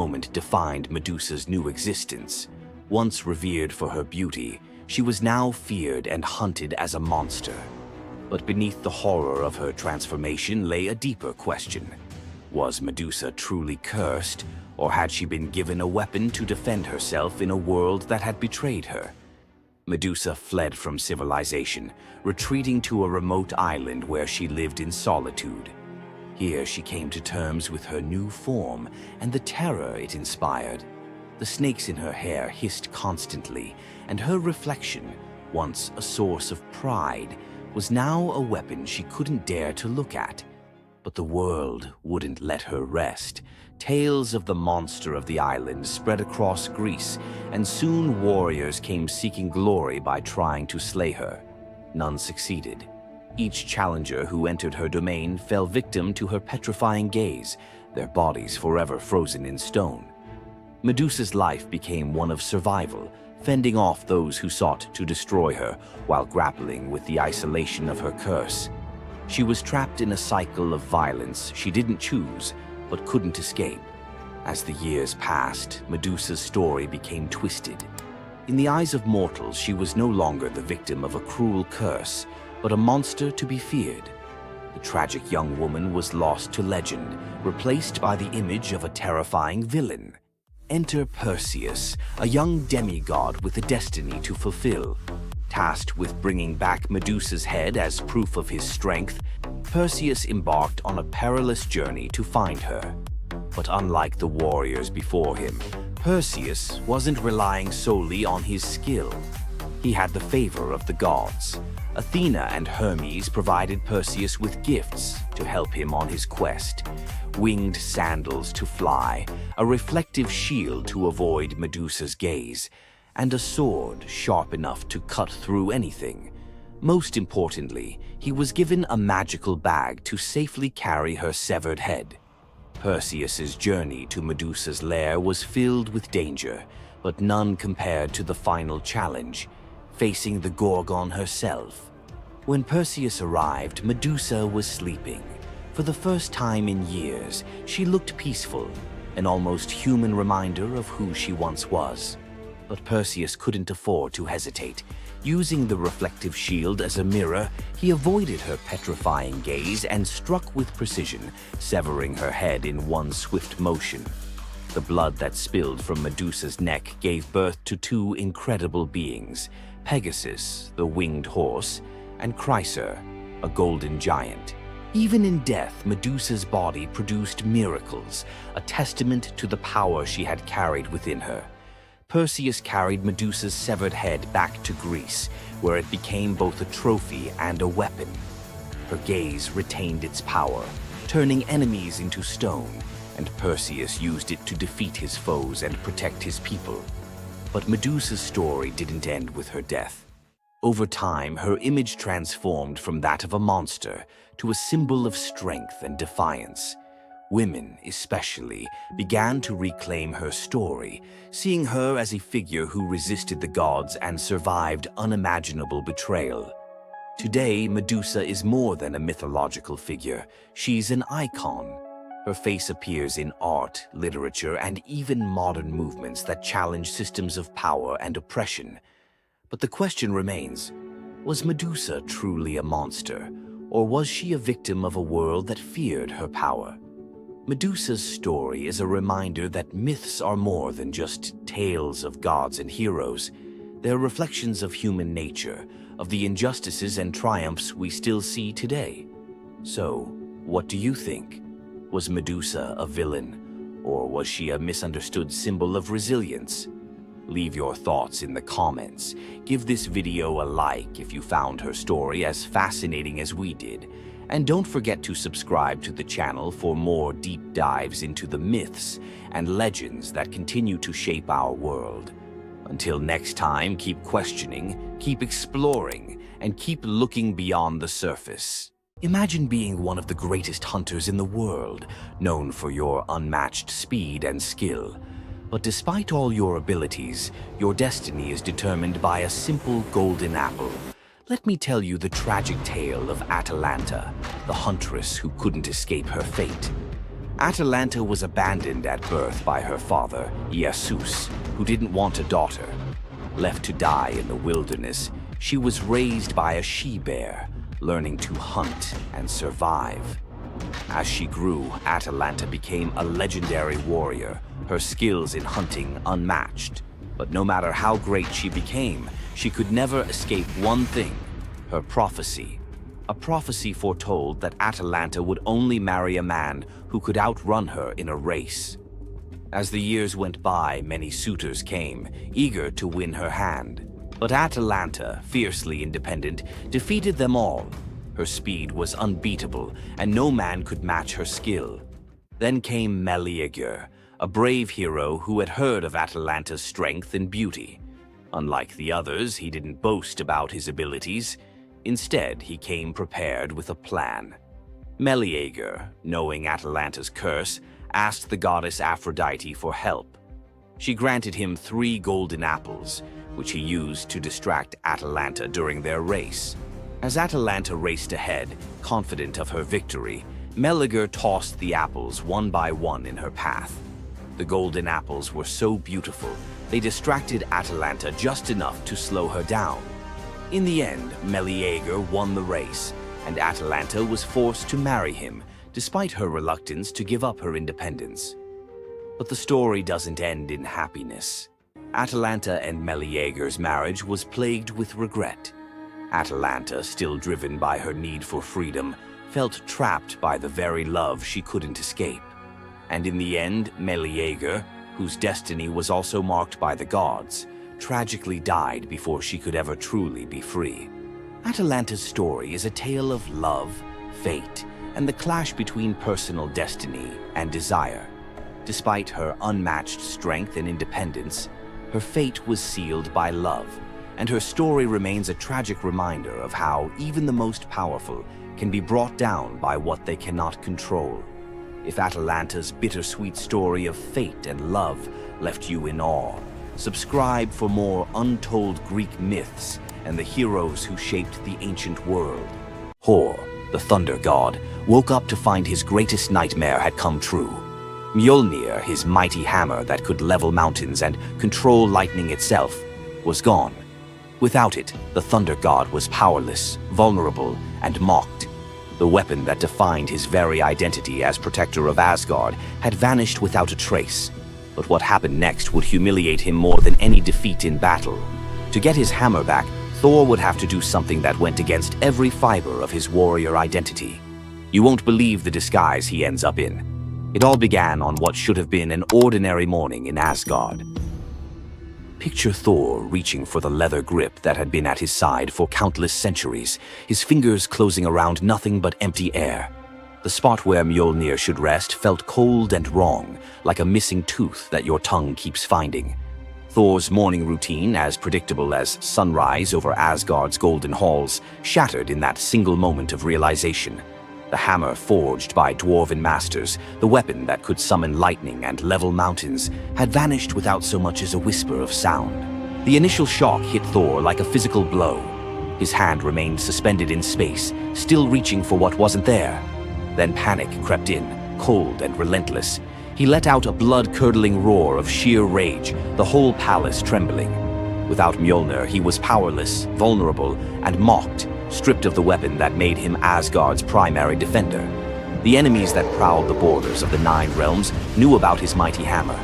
moment defined Medusa's new existence. Once revered for her beauty, she was now feared and hunted as a monster. But beneath the horror of her transformation lay a deeper question. Was Medusa truly cursed, or had she been given a weapon to defend herself in a world that had betrayed her? Medusa fled from civilization, retreating to a remote island where she lived in solitude. Here she came to terms with her new form and the terror it inspired. The snakes in her hair hissed constantly, and her reflection, once a source of pride, was now a weapon she couldn't dare to look at. But the world wouldn't let her rest. Tales of the monster of the island spread across Greece, and soon warriors came seeking glory by trying to slay her. None succeeded. Each challenger who entered her domain fell victim to her petrifying gaze, their bodies forever frozen in stone. Medusa's life became one of survival, fending off those who sought to destroy her while grappling with the isolation of her curse. She was trapped in a cycle of violence she didn't choose, but couldn't escape. As the years passed, Medusa's story became twisted. In the eyes of mortals, she was no longer the victim of a cruel curse, but a monster to be feared. The tragic young woman was lost to legend, replaced by the image of a terrifying villain. Enter Perseus, a young demigod with a destiny to fulfill. Tasked with bringing back Medusa's head as proof of his strength, Perseus embarked on a perilous journey to find her. But unlike the warriors before him, Perseus wasn't relying solely on his skill. He had the favor of the gods. Athena and Hermes provided Perseus with gifts to help him on his quest. Winged sandals to fly, a reflective shield to avoid Medusa's gaze, and a sword sharp enough to cut through anything. Most importantly, he was given a magical bag to safely carry her severed head. Perseus's journey to Medusa's lair was filled with danger, but none compared to the final challenge, facing the Gorgon herself. When Perseus arrived, Medusa was sleeping. For the first time in years, she looked peaceful, an almost human reminder of who she once was. But Perseus couldn't afford to hesitate. Using the reflective shield as a mirror, he avoided her petrifying gaze and struck with precision, severing her head in one swift motion. The blood that spilled from Medusa's neck gave birth to two incredible beings, Pegasus, the winged horse, and Chryser, a golden giant. Even in death, Medusa's body produced miracles, a testament to the power she had carried within her. Perseus carried Medusa's severed head back to Greece, where it became both a trophy and a weapon. Her gaze retained its power, turning enemies into stone, and Perseus used it to defeat his foes and protect his people. But Medusa's story didn't end with her death. Over time, her image transformed from that of a monster to a symbol of strength and defiance. Women, especially, began to reclaim her story, seeing her as a figure who resisted the gods and survived unimaginable betrayal. Today, Medusa is more than a mythological figure. She's an icon. Her face appears in art, literature, and even modern movements that challenge systems of power and oppression. But the question remains, was Medusa truly a monster, or was she a victim of a world that feared her power? Medusa's story is a reminder that myths are more than just tales of gods and heroes. They're reflections of human nature, of the injustices and triumphs we still see today. So, what do you think? Was Medusa a villain, or was she a misunderstood symbol of resilience? Leave your thoughts in the comments. Give this video a like if you found her story as fascinating as we did. And don't forget to subscribe to the channel for more deep dives into the myths and legends that continue to shape our world. Until next time, keep questioning, keep exploring, and keep looking beyond the surface. Imagine being one of the greatest hunters in the world, known for your unmatched speed and skill. But despite all your abilities, your destiny is determined by a simple golden apple. Let me tell you the tragic tale of Atalanta, the huntress who couldn't escape her fate. Atalanta was abandoned at birth by her father, Zeus, who didn't want a daughter. Left to die in the wilderness, she was raised by a she-bear, learning to hunt and survive. As she grew, Atalanta became a legendary warrior, her skills in hunting unmatched. But no matter how great she became, she could never escape one thing: her prophecy. A prophecy foretold that Atalanta would only marry a man who could outrun her in a race. As the years went by, many suitors came, eager to win her hand. But Atalanta, fiercely independent, defeated them all. Her speed was unbeatable, and no man could match her skill. Then came Medea, a brave hero who had heard of Atalanta's strength and beauty. Unlike the others, he didn't boast about his abilities. Instead, he came prepared with a plan. Medea, knowing Atalanta's curse, asked the goddess Aphrodite for help. She granted him 3 golden apples, which he used to distract Atalanta during their race. As Atalanta raced ahead, confident of her victory, Medea tossed the apples one by one in her path. The golden apples were so beautiful, they distracted Atalanta just enough to slow her down. In the end, Medea won the race, and Atalanta was forced to marry him, despite her reluctance to give up her independence. But the story doesn't end in happiness. Atalanta and Medea's marriage was plagued with regret. Atalanta, still driven by her need for freedom, felt trapped by the very love she couldn't escape. And in the end, Medea, whose destiny was also marked by the gods, tragically died before she could ever truly be free. Atalanta's story is a tale of love, fate, and the clash between personal destiny and desire. Despite her unmatched strength and independence, her fate was sealed by love, and her story remains a tragic reminder of how even the most powerful can be brought down by what they cannot control. If Atalanta's bittersweet story of fate and love left you in awe, subscribe for more untold Greek myths and the heroes who shaped the ancient world. Hor, the thunder god, woke up to find his greatest nightmare had come true. Mjolnir, his mighty hammer that could level mountains and control lightning itself, was gone. Without it, the thunder god was powerless, vulnerable, and mocked. The weapon that defined his very identity as protector of Asgard had vanished without a trace. But what happened next would humiliate him more than any defeat in battle. To get his hammer back, Thor would have to do something that went against every fiber of his warrior identity. You won't believe the disguise he ends up in. It all began on what should have been an ordinary morning in Asgard. Picture Thor reaching for the leather grip that had been at his side for countless centuries, his fingers closing around nothing but empty air. The spot where Mjolnir should rest felt cold and wrong, like a missing tooth that your tongue keeps finding. Thor's morning routine, as predictable as sunrise over Asgard's golden halls, shattered in that single moment of realization. The hammer forged by dwarven masters, the weapon that could summon lightning and level mountains, had vanished without so much as a whisper of sound. The initial shock hit Thor like a physical blow. His hand remained suspended in space, still reaching for what wasn't there. Then panic crept in, cold and relentless. He let out a blood-curdling roar of sheer rage, the whole palace trembling. Without Mjolnir, he was powerless, vulnerable, and mocked, stripped of the weapon that made him Asgard's primary defender. The enemies that prowled the borders of the 9 realms knew about his mighty hammer.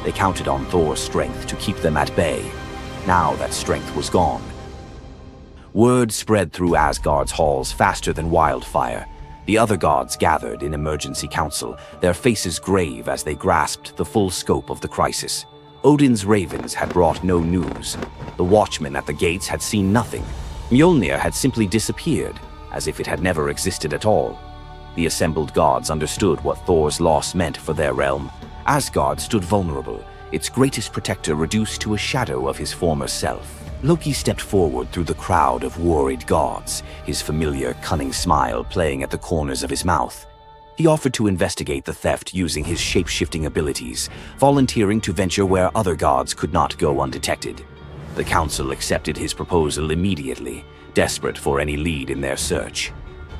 They counted on Thor's strength to keep them at bay. Now that strength was gone. Word spread through Asgard's halls faster than wildfire. The other gods gathered in emergency council, their faces grave as they grasped the full scope of the crisis. Odin's ravens had brought no news. The watchmen at the gates had seen nothing. Mjolnir had simply disappeared, as if it had never existed at all. The assembled gods understood what Thor's loss meant for their realm. Asgard stood vulnerable, its greatest protector reduced to a shadow of his former self. Loki stepped forward through the crowd of worried gods, his familiar, cunning smile playing at the corners of his mouth. He offered to investigate the theft using his shape-shifting abilities, volunteering to venture where other gods could not go undetected. The council accepted his proposal immediately, desperate for any lead in their search.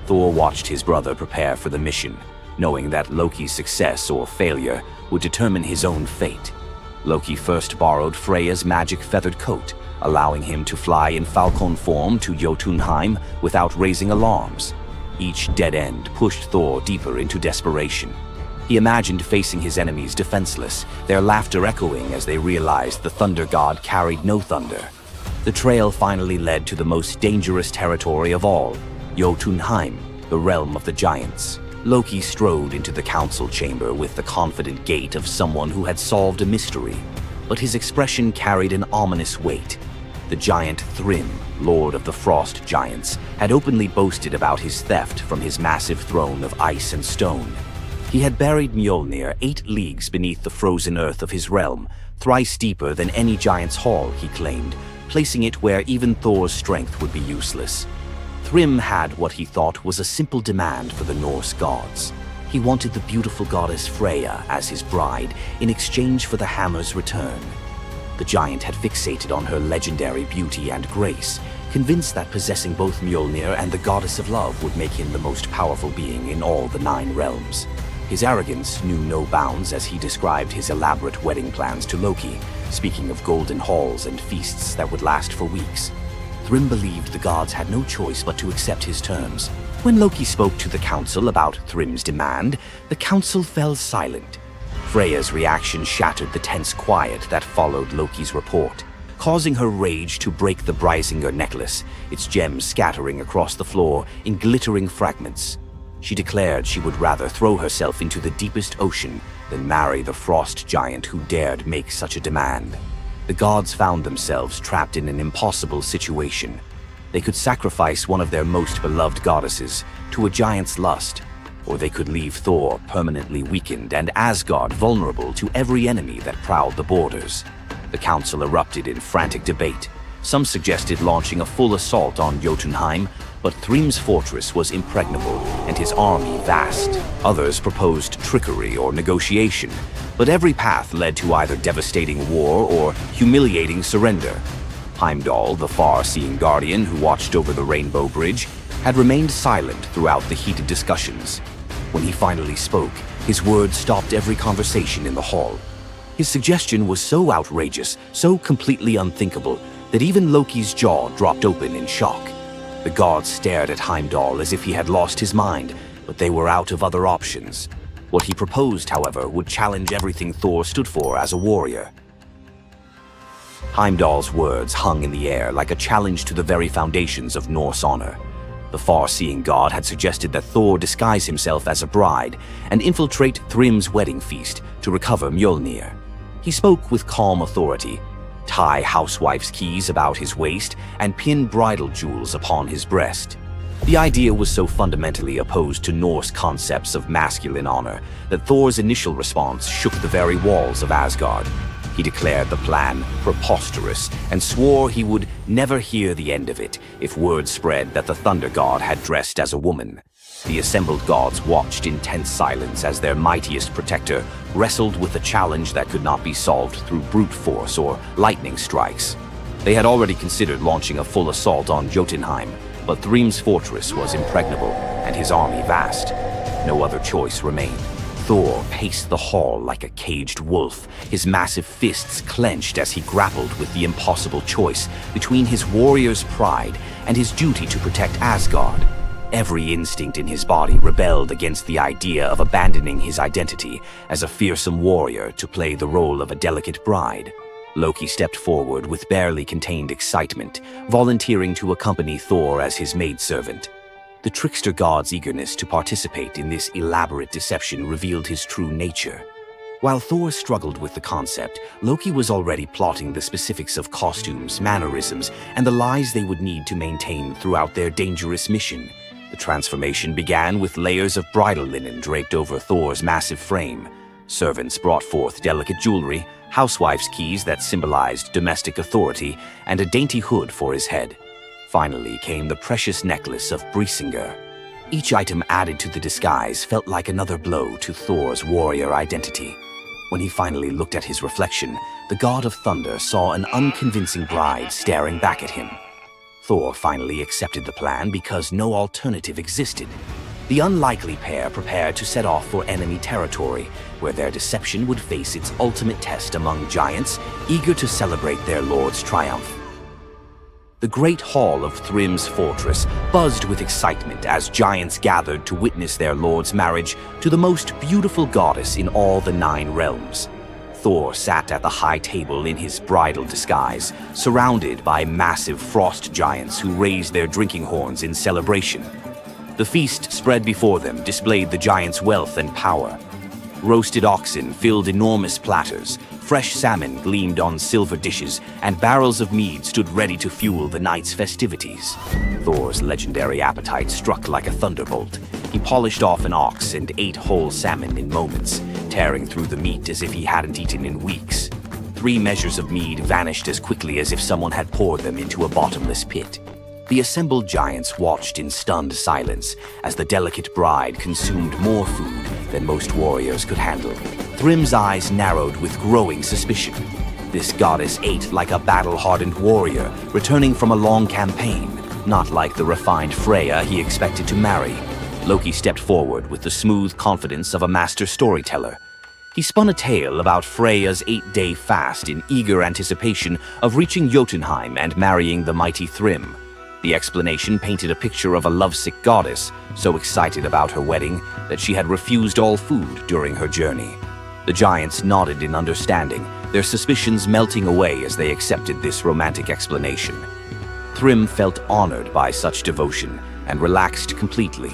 Thor watched his brother prepare for the mission, knowing that Loki's success or failure would determine his own fate. Loki first borrowed Freya's magic feathered coat, allowing him to fly in falcon form to Jotunheim without raising alarms. Each dead end pushed Thor deeper into desperation. He imagined facing his enemies defenseless, their laughter echoing as they realized the thunder god carried no thunder. The trail finally led to the most dangerous territory of all, Jotunheim, the realm of the giants. Loki strode into the council chamber with the confident gait of someone who had solved a mystery, but his expression carried an ominous weight. The giant Thrym, lord of the frost giants, had openly boasted about his theft from his massive throne of ice and stone. He had buried Mjolnir 8 leagues beneath the frozen earth of his realm, thrice deeper than any giant's hall, he claimed, placing it where even Thor's strength would be useless. Thrym had what he thought was a simple demand for the Norse gods. He wanted the beautiful goddess Freya as his bride in exchange for the hammer's return. The giant had fixated on her legendary beauty and grace, convinced that possessing both Mjolnir and the goddess of love would make him the most powerful being in all the 9 realms. His arrogance knew no bounds as he described his elaborate wedding plans to Loki, speaking of golden halls and feasts that would last for weeks. Thrym believed the gods had no choice but to accept his terms. When Loki spoke to the council about Thrym's demand, the council fell silent. Freya's reaction shattered the tense quiet that followed Loki's report, causing her rage to break the Brysinger necklace, its gems scattering across the floor in glittering fragments. She declared she would rather throw herself into the deepest ocean than marry the frost giant who dared make such a demand. The gods found themselves trapped in an impossible situation. They could sacrifice one of their most beloved goddesses to a giant's lust, or they could leave Thor permanently weakened and Asgard vulnerable to every enemy that prowled the borders. The council erupted in frantic debate. Some suggested launching a full assault on Jotunheim, but Thrym's fortress was impregnable and his army vast. Others proposed trickery or negotiation, but every path led to either devastating war or humiliating surrender. Heimdall, the far-seeing guardian who watched over the Rainbow Bridge, had remained silent throughout the heated discussions. When he finally spoke, his words stopped every conversation in the hall. His suggestion was so outrageous, so completely unthinkable, that even Loki's jaw dropped open in shock. The gods stared at Heimdall as if he had lost his mind, but they were out of other options. What he proposed, however, would challenge everything Thor stood for as a warrior. Heimdall's words hung in the air like a challenge to the very foundations of Norse honor. The far-seeing god had suggested that Thor disguise himself as a bride and infiltrate Thrym's wedding feast to recover Mjolnir. He spoke with calm authority, tie housewife's keys about his waist, and pin bridal jewels upon his breast. The idea was so fundamentally opposed to Norse concepts of masculine honor that Thor's initial response shook the very walls of Asgard. He declared the plan preposterous and swore he would never hear the end of it if word spread that the Thunder God had dressed as a woman. The assembled gods watched in tense silence as their mightiest protector wrestled with a challenge that could not be solved through brute force or lightning strikes. They had already considered launching a full assault on Jotunheim, but Thrym's fortress was impregnable and his army vast. No other choice remained. Thor paced the hall like a caged wolf, his massive fists clenched as he grappled with the impossible choice between his warrior's pride and his duty to protect Asgard. Every instinct in his body rebelled against the idea of abandoning his identity as a fearsome warrior to play the role of a delicate bride. Loki stepped forward with barely contained excitement, volunteering to accompany Thor as his maidservant. The trickster god's eagerness to participate in this elaborate deception revealed his true nature. While Thor struggled with the concept, Loki was already plotting the specifics of costumes, mannerisms, and the lies they would need to maintain throughout their dangerous mission. The transformation began with layers of bridal linen draped over Thor's massive frame. Servants brought forth delicate jewelry, housewife's keys that symbolized domestic authority, and a dainty hood for his head. Finally came the precious necklace of Brysinger. Each item added to the disguise felt like another blow to Thor's warrior identity. When he finally looked at his reflection, the god of thunder saw an unconvincing bride staring back at him. Thor finally accepted the plan because no alternative existed. The unlikely pair prepared to set off for enemy territory, where their deception would face its ultimate test among giants, eager to celebrate their lord's triumph. The great hall of Thrym's fortress buzzed with excitement as giants gathered to witness their lord's marriage to the most beautiful goddess in all the 9 realms. Thor sat at the high table in his bridal disguise, surrounded by massive frost giants who raised their drinking horns in celebration. The feast spread before them displayed the giants' wealth and power. Roasted oxen filled enormous platters, fresh salmon gleamed on silver dishes, and barrels of mead stood ready to fuel the night's festivities. Thor's legendary appetite struck like a thunderbolt. He polished off an ox and ate whole salmon in moments, tearing through the meat as if he hadn't eaten in weeks. 3 measures of mead vanished as quickly as if someone had poured them into a bottomless pit. The assembled giants watched in stunned silence as the delicate bride consumed more food than most warriors could handle. Thrym's eyes narrowed with growing suspicion. This goddess ate like a battle-hardened warrior, returning from a long campaign, not like the refined Freya he expected to marry. Loki stepped forward with the smooth confidence of a master storyteller. He spun a tale about Freya's 8-day fast in eager anticipation of reaching Jotunheim and marrying the mighty Thrym. The explanation painted a picture of a lovesick goddess, so excited about her wedding that she had refused all food during her journey. The giants nodded in understanding, their suspicions melting away as they accepted this romantic explanation. Thrym felt honored by such devotion and relaxed completely,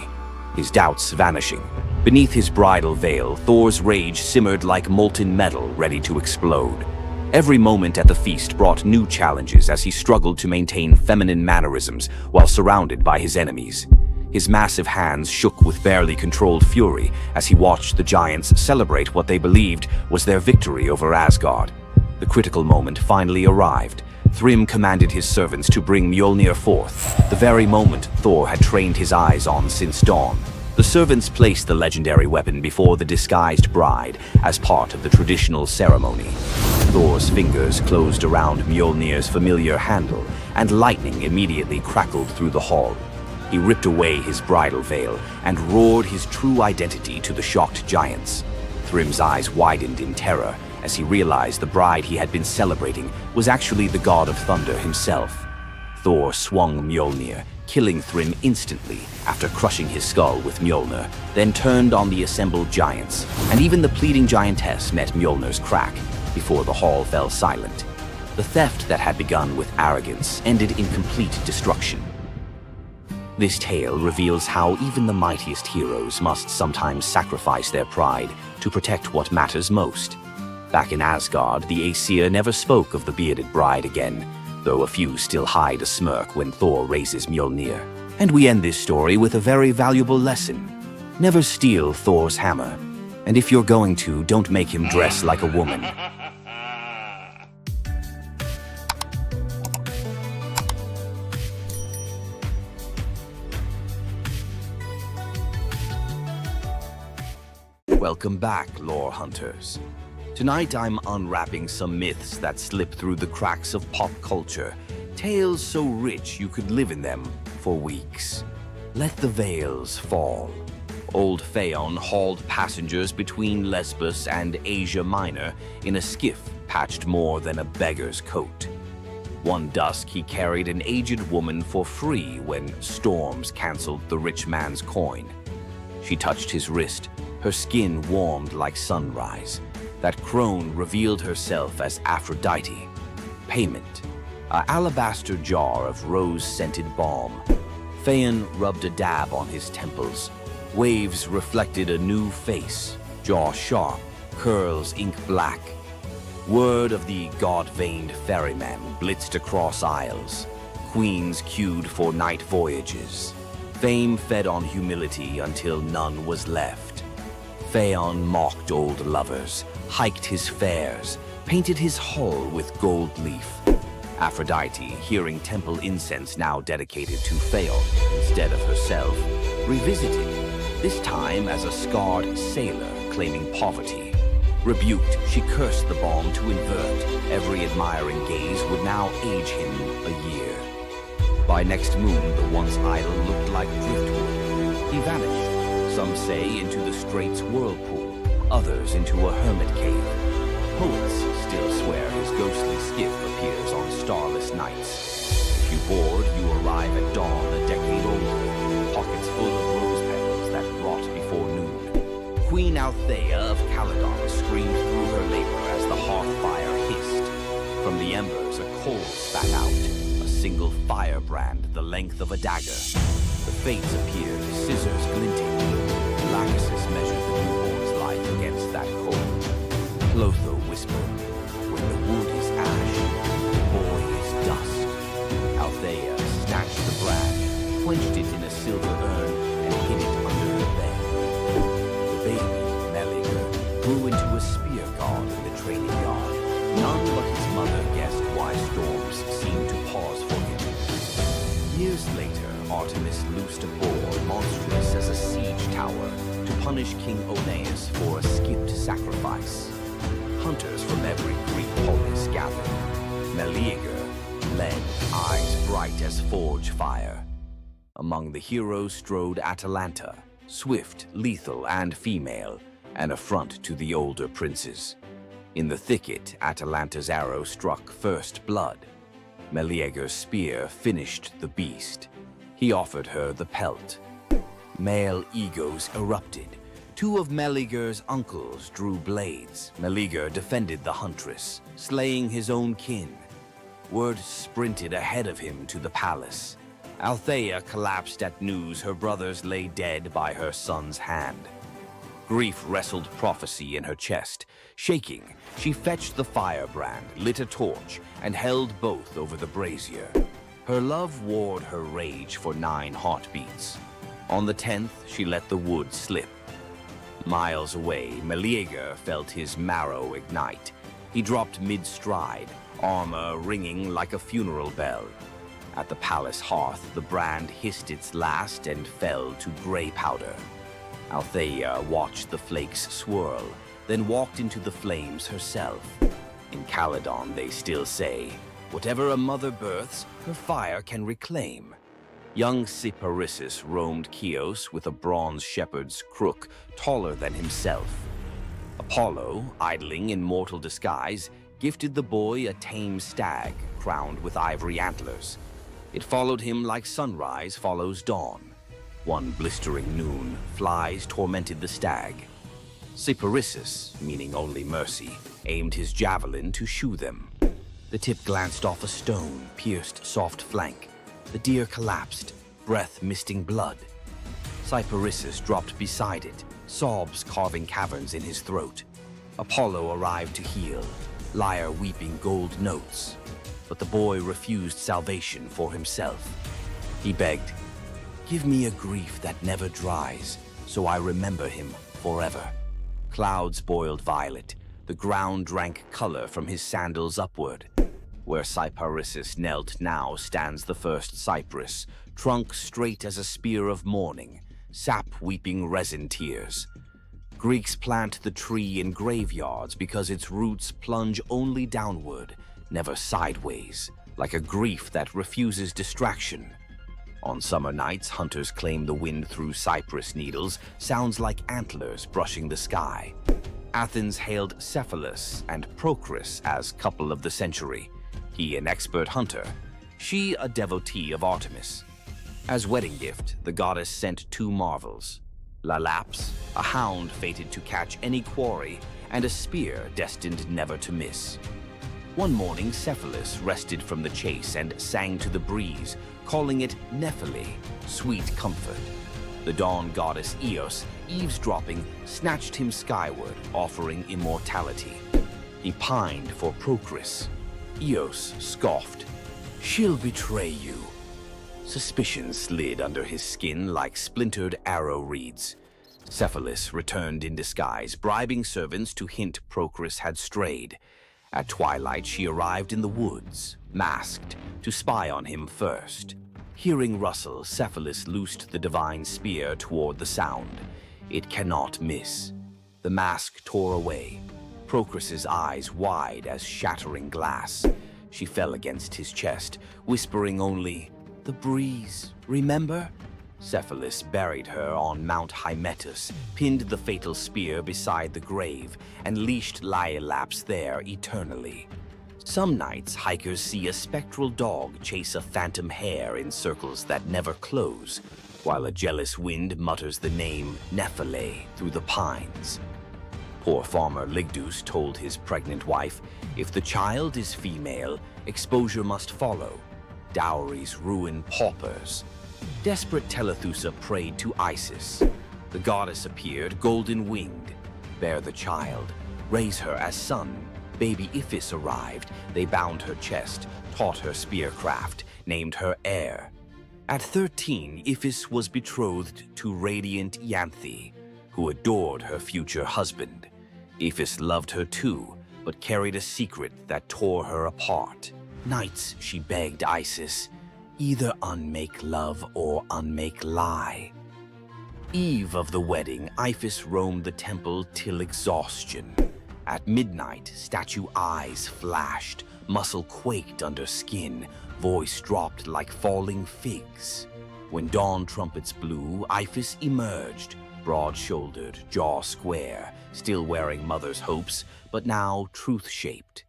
his doubts vanishing. Beneath his bridal veil, Thor's rage simmered like molten metal ready to explode. Every moment at the feast brought new challenges as he struggled to maintain feminine mannerisms while surrounded by his enemies. His massive hands shook with barely controlled fury as he watched the giants celebrate what they believed was their victory over Asgard. The critical moment finally arrived. Thrym commanded his servants to bring Mjolnir forth, the very moment Thor had trained his eyes on since dawn. The servants placed the legendary weapon before the disguised bride as part of the traditional ceremony. Thor's fingers closed around Mjolnir's familiar handle, and lightning immediately crackled through the hall. He ripped away his bridal veil and roared his true identity to the shocked giants. Thrym's eyes widened in terror as he realized the bride he had been celebrating was actually the god of thunder himself. Thor swung Mjolnir, killing Thrym instantly after crushing his skull with Mjolnir, then turned on the assembled giants, and even the pleading giantess met Mjolnir's crack before the hall fell silent. The theft that had begun with arrogance ended in complete destruction. This tale reveals how even the mightiest heroes must sometimes sacrifice their pride to protect what matters most. Back in Asgard, the Aesir never spoke of the bearded bride again, though a few still hide a smirk when Thor raises Mjolnir. And we end this story with a very valuable lesson. Never steal Thor's hammer. And if you're going to, don't make him dress like a woman. Welcome back, lore hunters. Tonight I'm unwrapping some myths that slip through the cracks of pop culture, tales so rich you could live in them for weeks. Let the veils fall. Old Phaon hauled passengers between Lesbos and Asia Minor in a skiff patched more than a beggar's coat. One dusk he carried an aged woman for free when storms canceled the rich man's coin. She touched his wrist, her skin warmed like sunrise. That crone revealed herself as Aphrodite. Payment: an alabaster jar of rose-scented balm. Phaon rubbed a dab on his temples. Waves reflected a new face, jaw sharp, curls ink black. Word of the god-veined ferryman blitzed across isles. Queens queued for night voyages. Fame fed on humility until none was left. Phaon mocked old lovers, hiked his fares, painted his hull with gold leaf. Aphrodite, hearing temple incense now dedicated to Phaon instead of herself, revisited, this time as a scarred sailor claiming poverty. Rebuked, she cursed the balm to invert. Every admiring gaze would now age him a year. By next moon, the once idol looked like driftwood. He vanished, Some say into the strait's whirlpool, others into a hermit cave. Poets still swear his ghostly skiff appears on starless nights. If you board, you arrive at dawn a decade older, pockets full of rose petals that rot before noon. Queen Althea of Calydon screamed through her labor as the hearth fire hissed. From the embers, a coal spat out, a single firebrand the length of a dagger. The fates appeared, scissors glinting. Lachesis measured the newborn's life against that coal. Clotho whispered, when the wood is ash, the boy is dust. Althea snatched the brand, quenched it in a silver urn, and hid it under her bed. The baby, Meleager, grew into a spear god in the training yard. None but his mother guessed why storms seemed to pause for him. Years later, Artemis loosed a boar monstrous as a siege tower to punish King Oeneus for a skipped sacrifice. Hunters from every Greek polis gathered. Meleager led, eyes bright as forge fire. Among the heroes strode Atalanta, swift, lethal, and female, an affront to the older princes. In the thicket, Atalanta's arrow struck first blood. Meleager's spear finished the beast. He offered her the pelt. Male egos erupted. Two of Meleager's uncles drew blades. Meleager defended the huntress, slaying his own kin. Word sprinted ahead of him to the palace. Althea collapsed at news her brothers lay dead by her son's hand. Grief wrestled prophecy in her chest. Shaking, she fetched the firebrand, lit a torch, and held both over the brazier. Her love warred her rage for 9 heartbeats. On the 10th, she let the wood slip. Miles away, Meleager felt his marrow ignite. He dropped mid-stride, armor ringing like a funeral bell. At the palace hearth, the brand hissed its last and fell to gray powder. Althea watched the flakes swirl, then walked into the flames herself. In Calydon, they still say, whatever a mother births, her fire can reclaim. Young Cyparissus roamed Chios with a bronze shepherd's crook taller than himself. Apollo, idling in mortal disguise, gifted the boy a tame stag crowned with ivory antlers. It followed him like sunrise follows dawn. One blistering noon, flies tormented the stag. Cyparissus, meaning only mercy, aimed his javelin to shoo them. The tip glanced off a stone, pierced soft flank. The deer collapsed, breath misting blood. Cyparissus dropped beside it, sobs carving caverns in his throat. Apollo arrived to heal, lyre weeping gold notes. But the boy refused salvation for himself. He begged, give me a grief that never dries, so I remember him forever. Clouds boiled violet, the ground drank color from his sandals upward. Where Cyparissus knelt now stands the first cypress, trunk straight as a spear of mourning, sap weeping resin tears. Greeks plant the tree in graveyards because its roots plunge only downward, never sideways, like a grief that refuses distraction. On summer nights, hunters claim the wind through cypress needles sounds like antlers brushing the sky. Athens hailed Cephalus and Procris as couple of the century. He an expert hunter, she a devotee of Artemis. As wedding gift, the goddess sent 2 marvels. Lalaps, a hound fated to catch any quarry, and a spear destined never to miss. One morning, Cephalus rested from the chase and sang to the breeze, calling it Nephele, sweet comfort. The dawn goddess Eos, eavesdropping, snatched him skyward, offering immortality. He pined for Procris. Eos scoffed, she'll betray you. Suspicion slid under his skin like splintered arrow reeds. Cephalus returned in disguise, bribing servants to hint Procris had strayed. At twilight, she arrived in the woods, masked, to spy on him first. Hearing rustle, Cephalus loosed the divine spear toward the sound. It cannot miss. The mask tore away, Procris's eyes wide as shattering glass. She fell against his chest, whispering only, "The breeze, remember?" Cephalus buried her on Mount Hymettus, pinned the fatal spear beside the grave, and leashed Laiolaps there eternally. Some nights, hikers see a spectral dog chase a phantom hare in circles that never close, while a jealous wind mutters the name Nephele through the pines. Poor farmer Ligdus told his pregnant wife, if the child is female, exposure must follow. Dowries ruin paupers. Desperate Telethusa prayed to Isis. The goddess appeared, golden-winged. Bear the child, raise her as son. Baby Iphis arrived. They bound her chest, taught her spearcraft, named her heir. At 13, Iphis was betrothed to radiant Ianthe, who adored her future husband. Iphis loved her too, but carried a secret that tore her apart. Nights she begged Isis, either unmake love or unmake lie. Eve of the wedding, Iphis roamed the temple till exhaustion. At midnight, statue eyes flashed, muscle quaked under skin, voice dropped like falling figs. When dawn trumpets blew, Iphis emerged, broad-shouldered, jaw square, still wearing mother's hopes, but now truth-shaped.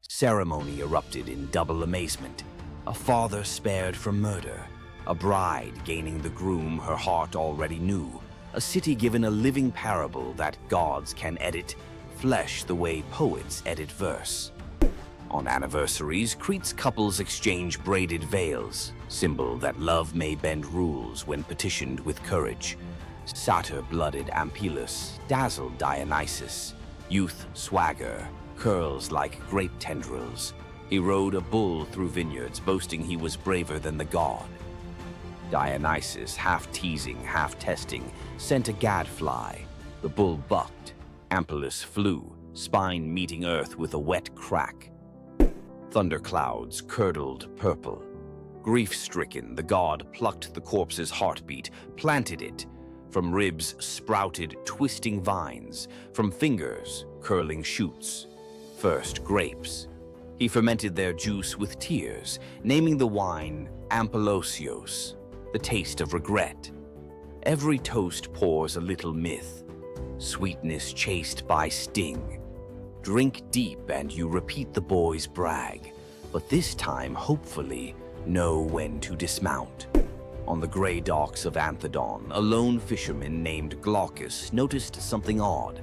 Ceremony erupted in double amazement. A father spared from murder, a bride gaining the groom her heart already knew, a city given a living parable that gods can edit flesh the way poets edit verse. On anniversaries, Crete's couples exchange braided veils, symbol that love may bend rules when petitioned with courage. Satyr-blooded Ampelus dazzled Dionysus, youth swagger, curls like grape tendrils. He rode a bull through vineyards, boasting he was braver than the god. Dionysus, half teasing, half testing, sent a gadfly. The bull bucked. Ampelus flew, spine meeting earth with a wet crack. Thunderclouds curdled purple. Grief-stricken, the god plucked the corpse's heartbeat, planted it. From ribs sprouted twisting vines, from fingers curling shoots. First grapes. He fermented their juice with tears, naming the wine Ampelosios, the taste of regret. Every toast pours a little myth, sweetness chased by sting. Drink deep and you repeat the boy's brag, but this time, hopefully, know when to dismount. On the gray docks of Anthedon, a lone fisherman named Glaucus noticed something odd.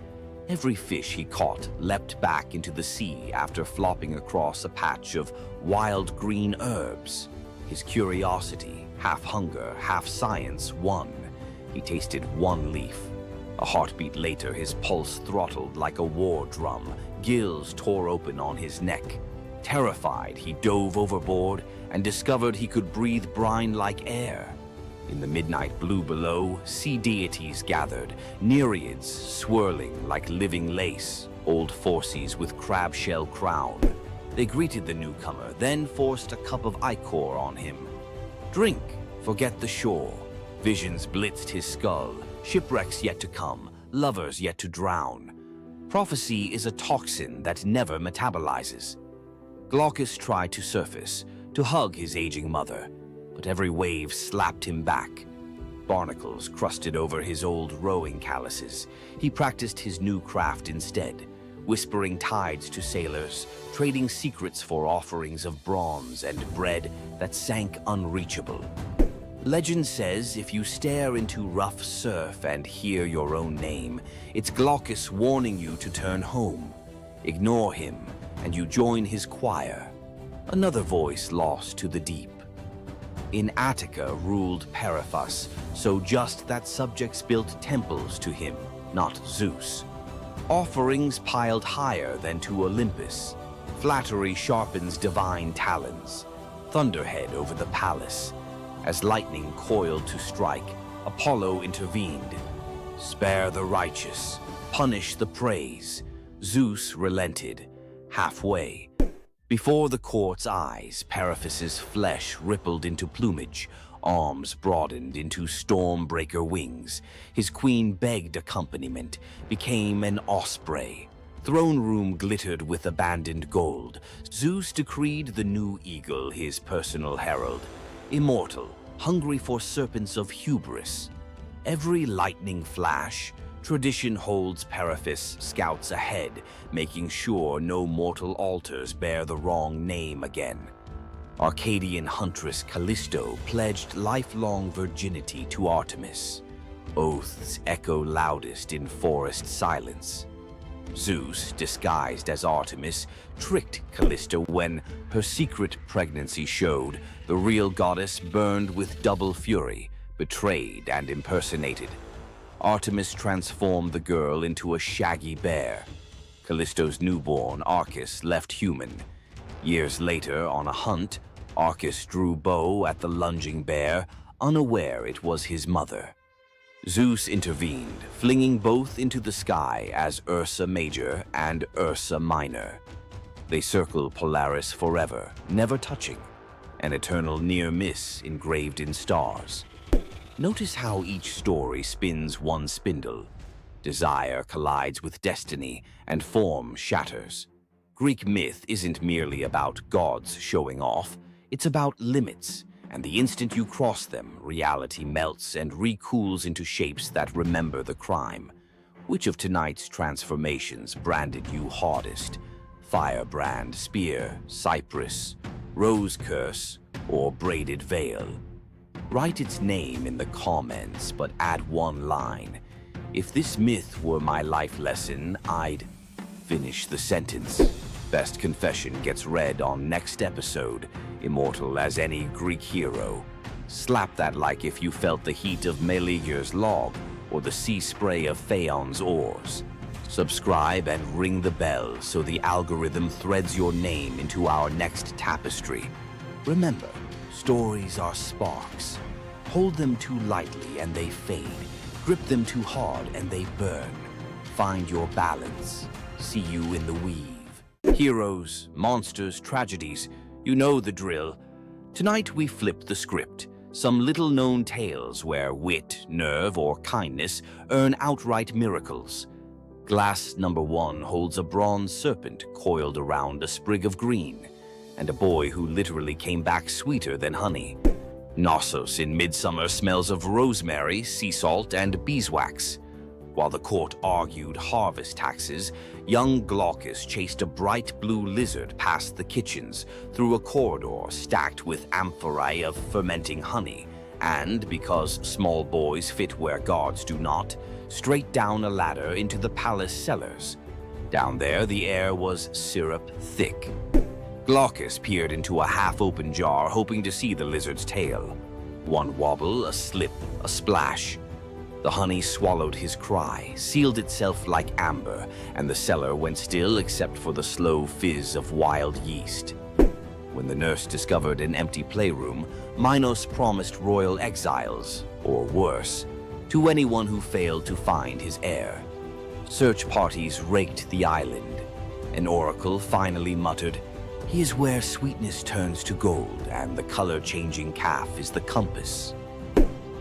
Every fish he caught leapt back into the sea after flopping across a patch of wild green herbs. His curiosity, half hunger, half science, won. He tasted one leaf. A heartbeat later, his pulse throttled like a war drum. Gills tore open on his neck. Terrified, he dove overboard and discovered he could breathe brine like air. In the midnight blue below, sea deities gathered, nereids swirling like living lace, old Phorcys with crab shell crown. They greeted the newcomer, then forced a cup of ichor on him. Drink, forget the shore. Visions blitzed his skull, shipwrecks yet to come, lovers yet to drown. Prophecy is a toxin that never metabolizes. Glaucus tried to surface, to hug his aging mother, but every wave slapped him back. Barnacles crusted over his old rowing calluses. He practiced his new craft instead, whispering tides to sailors, trading secrets for offerings of bronze and bread that sank unreachable. Legend says if you stare into rough surf and hear your own name, it's Glaucus warning you to turn home. Ignore him, and you join his choir. Another voice lost to the deep. In Attica ruled Periphas, so just that subjects built temples to him, not Zeus. Offerings piled higher than to Olympus. Flattery sharpens divine talons. Thunderhead over the palace. As lightning coiled to strike, Apollo intervened. Spare the righteous, punish the praise. Zeus relented, halfway. Before the court's eyes, Periphas's flesh rippled into plumage, arms broadened into storm-breaker wings. His queen begged accompaniment, became an osprey. Throne room glittered with abandoned gold. Zeus decreed the new eagle his personal herald. Immortal, hungry for serpents of hubris. Every lightning flash, tradition holds Periphas scouts ahead, making sure no mortal altars bear the wrong name again. Arcadian huntress Callisto pledged lifelong virginity to Artemis. Oaths echo loudest in forest silence. Zeus, disguised as Artemis, tricked Callisto when her secret pregnancy showed. The real goddess burned with double fury, betrayed and impersonated. Artemis transformed the girl into a shaggy bear. Callisto's newborn, Arcas, left human. Years later, on a hunt, Arcas drew bow at the lunging bear, unaware it was his mother. Zeus intervened, flinging both into the sky as Ursa Major and Ursa Minor. They circle Polaris forever, never touching, an eternal near miss engraved in stars. Notice how each story spins one spindle. Desire collides with destiny, and form shatters. Greek myth isn't merely about gods showing off, it's about limits. And the instant you cross them, reality melts and recools into shapes that remember the crime. Which of tonight's transformations branded you hardest? Firebrand, spear, cypress, rose curse, or braided veil? Write its name in the comments, but add one line. If this myth were my life lesson, I'd finish the sentence. Best confession gets read on next episode. Immortal as any Greek hero. Slap that like if you felt the heat of Meleager's log or the sea spray of Phaon's oars. Subscribe and ring the bell so the algorithm threads your name into our next tapestry. Remember, stories are sparks. Hold them too lightly and they fade. Grip them too hard and they burn. Find your balance. See you in the weave. Heroes, monsters, tragedies. You know the drill. Tonight we flip the script. Some little-known tales where wit, nerve, or kindness earn outright miracles. Glass number 1 holds a bronze serpent coiled around a sprig of green, and a boy who literally came back sweeter than honey. Knossos in Midsummer smells of rosemary, sea salt, and beeswax. While the court argued harvest taxes, young Glaucus chased a bright blue lizard past the kitchens, through a corridor stacked with amphorae of fermenting honey, and, because small boys fit where gods do not, straight down a ladder into the palace cellars. Down there, the air was syrup thick. Glaucus peered into a half-open jar, hoping to see the lizard's tail. One wobble, a slip, a splash. The honey swallowed his cry, sealed itself like amber, and the cellar went still except for the slow fizz of wild yeast. When the nurse discovered an empty playroom, Minos promised royal exiles, or worse, to anyone who failed to find his heir. Search parties raked the island. An oracle finally muttered, "He is where sweetness turns to gold, and the color-changing calf is the compass."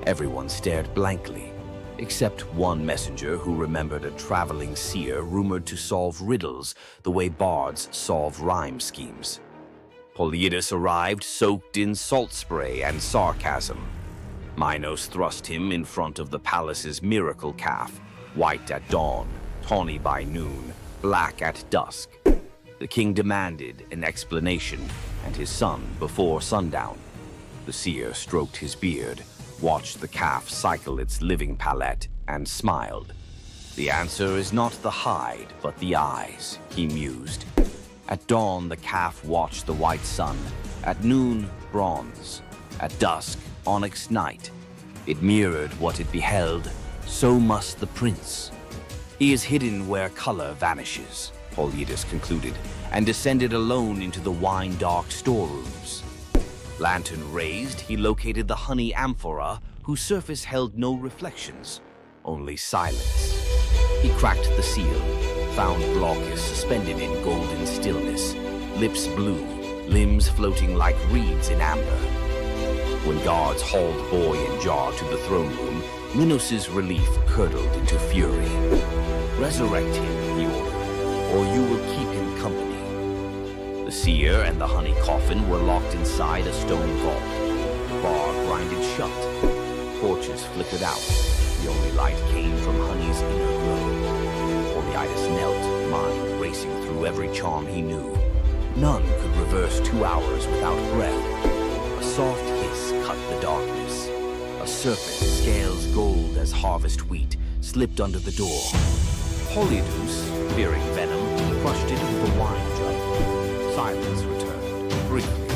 Everyone stared blankly, except one messenger who remembered a traveling seer rumored to solve riddles the way bards solve rhyme schemes. Polyidus arrived soaked in salt spray and sarcasm. Minos thrust him in front of the palace's miracle calf, white at dawn, tawny by noon, black at dusk. The king demanded an explanation, and his son before sundown. The seer stroked his beard, watched the calf cycle its living palette, and smiled. "The answer is not the hide, but the eyes," he mused. At dawn, the calf watched the white sun. At noon, bronze. At dusk, onyx night. It mirrored what it beheld. So must the prince. He is hidden where color vanishes, Polyidus concluded, and descended alone into the wine-dark storerooms. Lantern raised, he located the honey amphora, whose surface held no reflections, only silence. He cracked the seal, found Glaucus suspended in golden stillness, lips blue, limbs floating like reeds in amber. When guards hauled boy and jar to the throne room, Minos' relief curdled into fury. "Resurrect him," he ordered, "or you will keep him company." The seer and the honey coffin were locked inside a stone vault. bar grinded shut. Torches flickered out. The only light came from Honey's inner glow. Midas knelt, mind racing through every charm he knew. None could reverse 2 hours without breath. A soft hiss cut the darkness. A serpent, scales gold as harvest wheat, slipped under the door. Polydeuce, fearing venom, crushed it with a wine jug. Silence returned, briefly.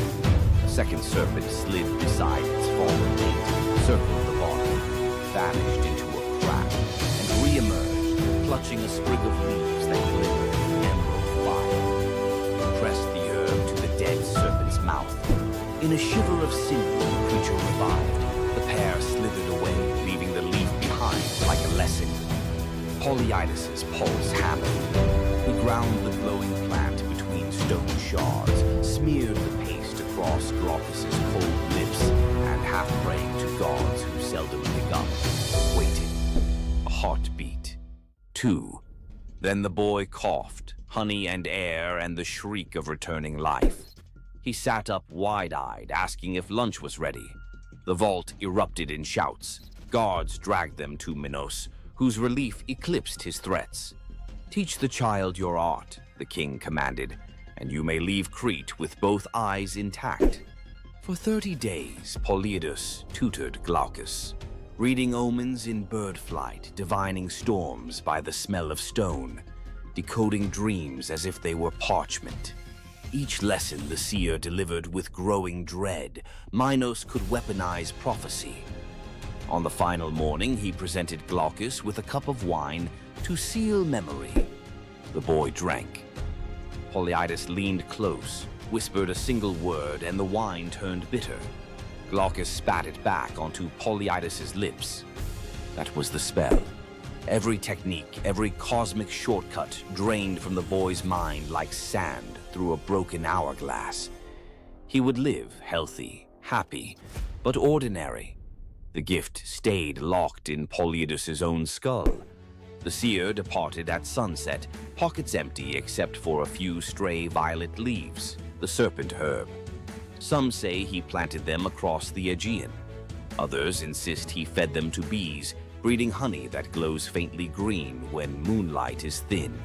A second serpent slid beside its fallen mate, circled the bottom, vanished into a crack, and re-emerged, clutching a sprig of leaves that glimmered in emerald fire. Pressed the herb to the dead serpent's mouth. In a shiver of sinew, the creature revived. The pair slithered away, leaving the leaf behind like a lesson. Polyidus's pulse hammered. He ground the glowing plant between stone shards, smeared the paste across Glaucus's cold lips, and half praying to gods who seldom pick up, waited. A heartbeat. 2. Then the boy coughed, honey and air and the shriek of returning life. He sat up wide-eyed, asking if lunch was ready. The vault erupted in shouts. Guards dragged them to Minos, whose relief eclipsed his threats. "Teach the child your art," the king commanded, "and you may leave Crete with both eyes intact." For 30 days, Polyidus tutored Glaucus, reading omens in bird flight, divining storms by the smell of stone, decoding dreams as if they were parchment. Each lesson the seer delivered with growing dread. Minos could weaponize prophecy. On the final morning, he presented Glaucus with a cup of wine to seal memory. The boy drank. Polyidus leaned close, whispered a single word, and the wine turned bitter. Glaucus spat it back onto Polyidus's lips. That was the spell. Every technique, every cosmic shortcut drained from the boy's mind like sand through a broken hourglass. He would live healthy, happy, but ordinary. The gift stayed locked in Polyidus's own skull. The seer departed at sunset, pockets empty except for a few stray violet leaves, the serpent herb. Some say he planted them across the Aegean. Others insist he fed them to bees, breeding honey that glows faintly green when moonlight is thin.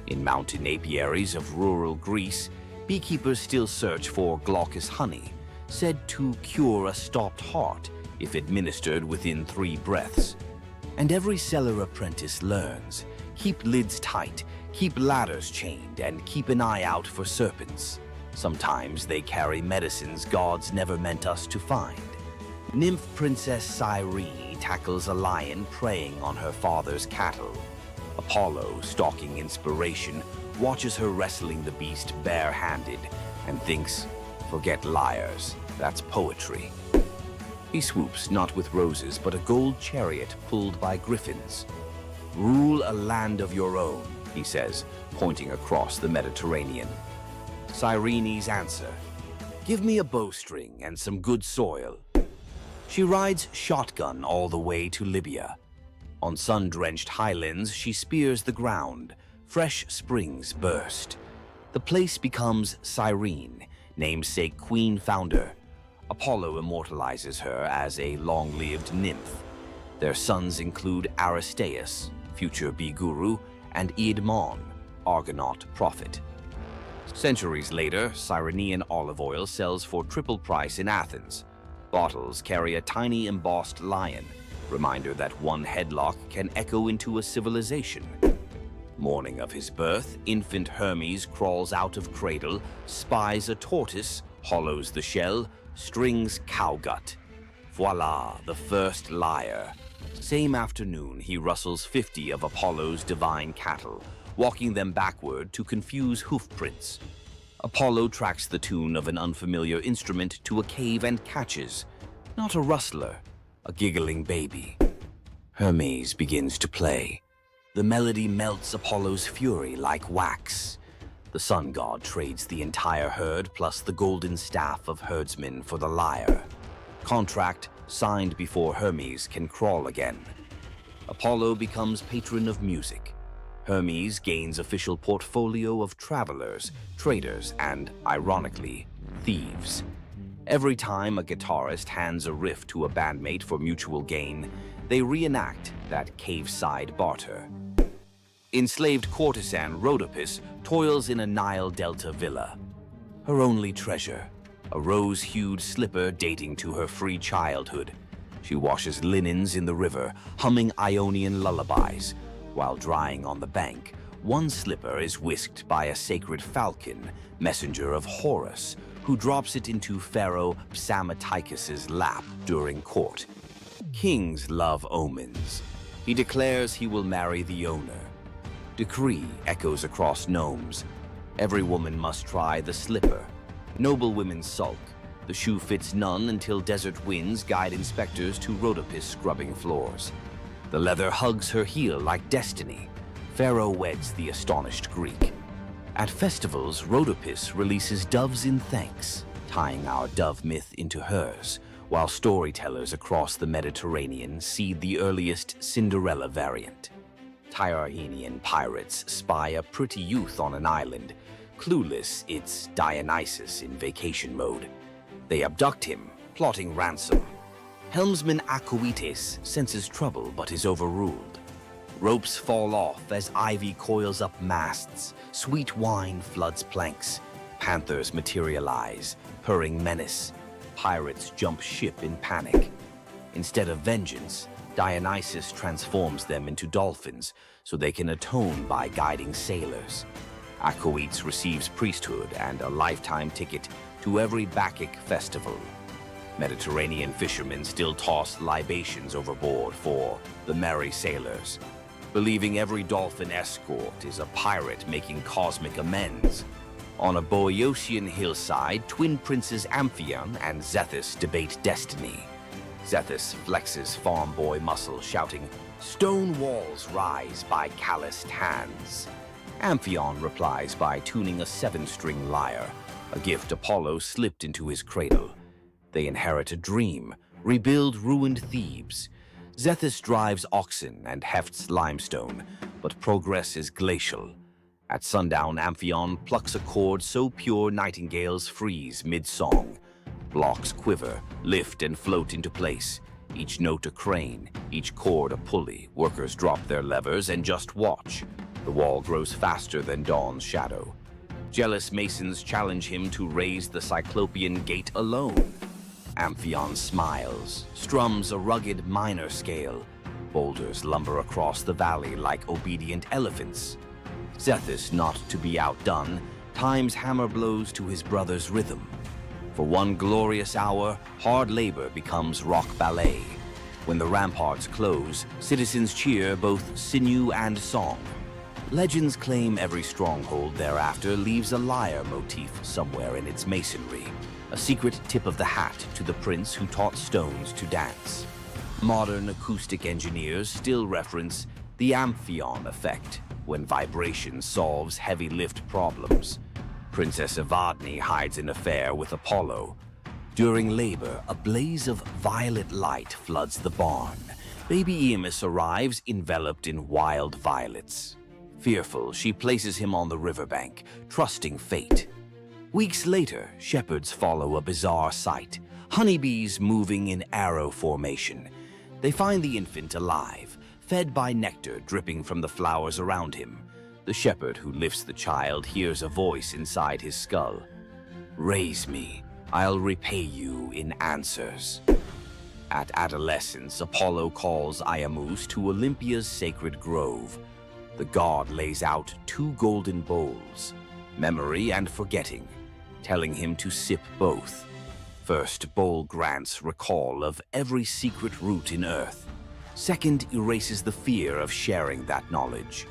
In mountain apiaries of rural Greece, beekeepers still search for Glaucus honey, said to cure a stopped heart if administered within 3 breaths. And every cellar apprentice learns, keep lids tight, keep ladders chained, and keep an eye out for serpents. Sometimes they carry medicines gods never meant us to find. Nymph Princess Cyrene tackles a lion preying on her father's cattle. Apollo, stalking inspiration, watches her wrestling the beast bare-handed and thinks, forget liars, that's poetry. He swoops not with roses but a gold chariot pulled by griffins. Rule a land of your own, he says, pointing across the Mediterranean. Cyrene's answer, give me a bowstring and some good soil. She rides shotgun all the way to Libya. On sun-drenched highlands, she spears the ground. Fresh springs burst. The place becomes Cyrene, namesake queen founder. Apollo immortalizes her as a long-lived nymph. Their sons include Aristaeus, future bee guru, and Eadmon, Argonaut prophet. Centuries later, Cyrenean olive oil sells for triple price in Athens. Bottles carry a tiny embossed lion, reminder that one headlock can echo into a civilization. Morning of his birth, infant Hermes crawls out of cradle, spies a tortoise, hollows the shell, strings cowgut. Voila, the first lyre. Same afternoon, he rustles 50 of Apollo's divine cattle, walking them backward to confuse hoofprints. Apollo tracks the tune of an unfamiliar instrument to a cave and catches, not a rustler, a giggling baby. Hermes begins to play. The melody melts Apollo's fury like wax. The sun god trades the entire herd plus the golden staff of herdsmen for the lyre. Contract signed before Hermes can crawl again. Apollo becomes patron of music. Hermes gains official portfolio of travelers, traders, and, ironically, thieves. Every time a guitarist hands a riff to a bandmate for mutual gain, they reenact that cave-side barter. Enslaved courtesan Rhodopis toils in a Nile Delta villa. Her only treasure, a rose-hued slipper dating to her free childhood. She washes linens in the river, humming Ionian lullabies. While drying on the bank, one slipper is whisked by a sacred falcon, messenger of Horus, who drops it into Pharaoh Psamatechus's lap during court. Kings love omens. He declares he will marry the owner. Decree echoes across gnomes. Every woman must try the slipper. Noble women sulk. The shoe fits none until desert winds guide inspectors to Rhodopis scrubbing floors. The leather hugs her heel like destiny. Pharaoh weds the astonished Greek. At festivals, Rhodopis releases doves in thanks, tying our dove myth into hers, while storytellers across the Mediterranean seed the earliest Cinderella variant. Tyrrhenian pirates spy a pretty youth on an island. Clueless, it's Dionysus in vacation mode. They abduct him, plotting ransom. Helmsman Acoetes senses trouble but is overruled. Ropes fall off as ivy coils up masts. Sweet wine floods planks. Panthers materialize, purring menace. Pirates jump ship in panic. Instead of vengeance, Dionysus transforms them into dolphins so they can atone by guiding sailors. Acoetes receives priesthood and a lifetime ticket to every Bacchic festival. Mediterranean fishermen still toss libations overboard for the merry sailors, believing every dolphin escort is a pirate making cosmic amends. On a Boeotian hillside, twin princes Amphion and Zethus debate destiny. Zethus flexes farm boy muscle, shouting, "Stone walls rise by calloused hands." Amphion replies by tuning a 7-string lyre, a gift Apollo slipped into his cradle. They inherit a dream, rebuild ruined Thebes. Zethus drives oxen and hefts limestone, but progress is glacial. At sundown, Amphion plucks a chord so pure nightingales freeze mid-song. Blocks quiver, lift and float into place. Each note a crane, each chord a pulley. Workers drop their levers and just watch. The wall grows faster than dawn's shadow. Jealous masons challenge him to raise the Cyclopean gate alone. Amphion smiles, strums a rugged minor scale. Boulders lumber across the valley like obedient elephants. Zethus, not to be outdone, times hammer blows to his brother's rhythm. For one glorious hour, hard labor becomes rock ballet. When the ramparts close, citizens cheer both sinew and song. Legends claim every stronghold thereafter leaves a lyre motif somewhere in its masonry, a secret tip of the hat to the prince who taught stones to dance. Modern acoustic engineers still reference the Amphion effect when vibration solves heavy lift problems. Princess Evadne hides an affair with Apollo. During labor, a blaze of violet light floods the barn. Baby Eamus arrives enveloped in wild violets. Fearful, she places him on the riverbank, trusting fate. Weeks later, shepherds follow a bizarre sight. Honeybees moving in arrow formation. They find the infant alive, fed by nectar dripping from the flowers around him. The shepherd who lifts the child hears a voice inside his skull. "Raise me, I'll repay you in answers." At adolescence, Apollo calls Iamus to Olympia's sacred grove. The god lays out 2 golden bowls, memory and forgetting, telling him to sip both. First bowl grants recall of every secret root in earth. Second erases the fear of sharing that knowledge.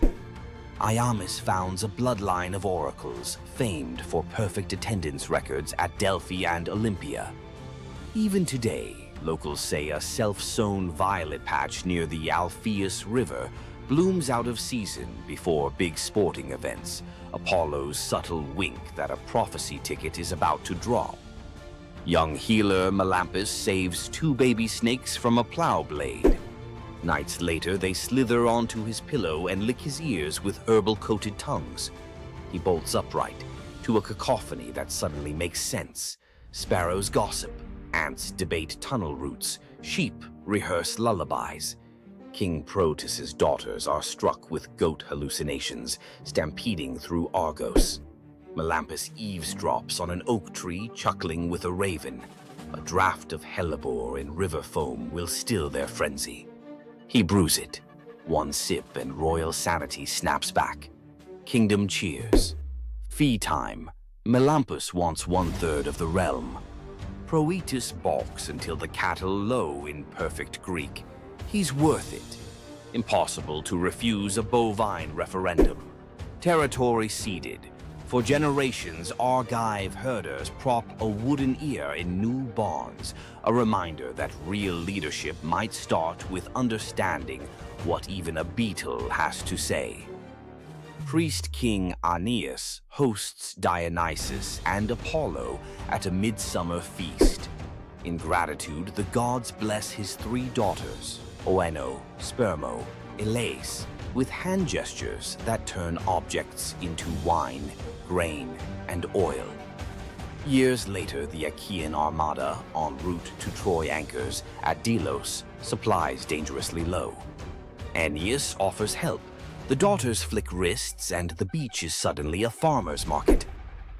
Iamus founds a bloodline of oracles, famed for perfect attendance records at Delphi and Olympia. Even today, locals say a self-sown violet patch near the Alpheus River blooms out of season before big sporting events, Apollo's subtle wink that a prophecy ticket is about to drop. Young healer Melampus saves 2 baby snakes from a plow blade. Nights later, they slither onto his pillow and lick his ears with herbal-coated tongues. He bolts upright, to a cacophony that suddenly makes sense. Sparrows gossip, ants debate tunnel routes, sheep rehearse lullabies. King Proteus's daughters are struck with goat hallucinations, stampeding through Argos. Melampus eavesdrops on an oak tree, chuckling with a raven. A draught of hellebore in river foam will still their frenzy. He brews it. One sip and royal sanity snaps back. Kingdom cheers. Fee time. Melampus wants 1/3 of the realm. Proetus balks until the cattle low in perfect Greek. He's worth it. Impossible to refuse a bovine referendum. Territory ceded. For generations, Argive herders prop a wooden ear in new barns, a reminder that real leadership might start with understanding what even a beetle has to say. Priest King Aeneas hosts Dionysus and Apollo at a midsummer feast. In gratitude, the gods bless his 3 daughters, Oeno, Spermo, Elais, with hand gestures that turn objects into wine, grain, and oil. Years later, the Achaean armada, en route to Troy anchors at Delos, supplies dangerously low. Aeneas offers help. The daughters flick wrists, and the beach is suddenly a farmer's market.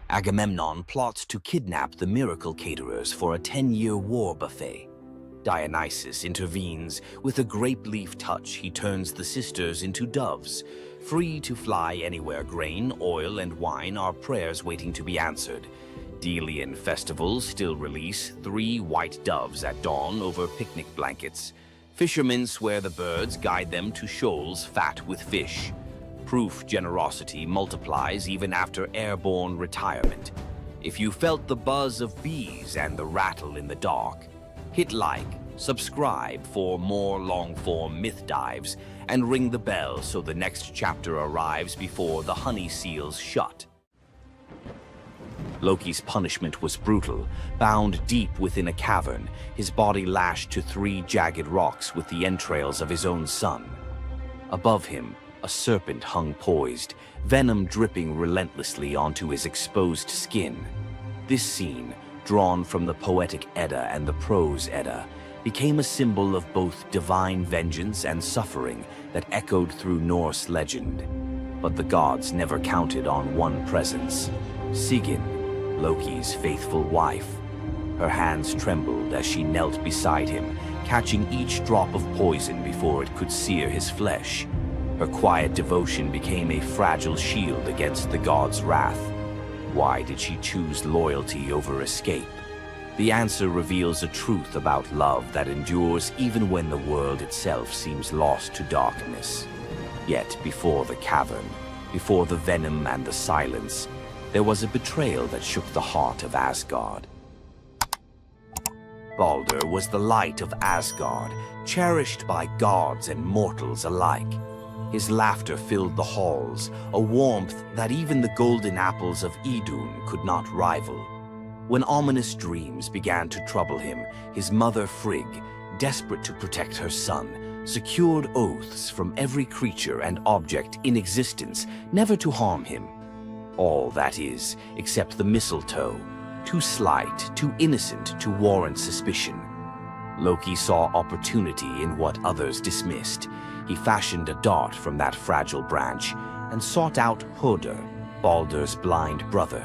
Agamemnon plots to kidnap the miracle caterers for a 10-year war buffet. Dionysus intervenes. With a grape leaf touch, he turns the sisters into doves. Free to fly anywhere, grain, oil, and wine are prayers waiting to be answered. Delian festivals still release 3 white doves at dawn over picnic blankets. Fishermen swear the birds guide them to shoals fat with fish. Proof generosity multiplies even after airborne retirement. If you felt the buzz of bees and the rattle in the dark, hit like, subscribe for more long-form myth dives, and ring the bell so the next chapter arrives before the honey seals shut. Loki's punishment was brutal. Bound deep within a cavern, his body lashed to 3 jagged rocks with the entrails of his own son. Above him, a serpent hung poised, venom dripping relentlessly onto his exposed skin. This scene, drawn from the poetic Edda and the prose Edda, became a symbol of both divine vengeance and suffering that echoed through Norse legend. But the gods never counted on one presence: Sigyn, Loki's faithful wife. Her hands trembled as she knelt beside him, catching each drop of poison before it could sear his flesh. Her quiet devotion became a fragile shield against the god's wrath. Why did she choose loyalty over escape? The answer reveals a truth about love that endures even when the world itself seems lost to darkness. Yet before the cavern, before the venom and the silence, there was a betrayal that shook the heart of Asgard. Balder was the light of Asgard, cherished by gods and mortals alike. His laughter filled the halls, a warmth that even the golden apples of Idun could not rival. When ominous dreams began to trouble him, his mother Frigg, desperate to protect her son, secured oaths from every creature and object in existence never to harm him. All, that is, except the mistletoe, too slight, too innocent to warrant suspicion. Loki saw opportunity in what others dismissed. He fashioned a dart from that fragile branch and sought out Hoder, Balder's blind brother.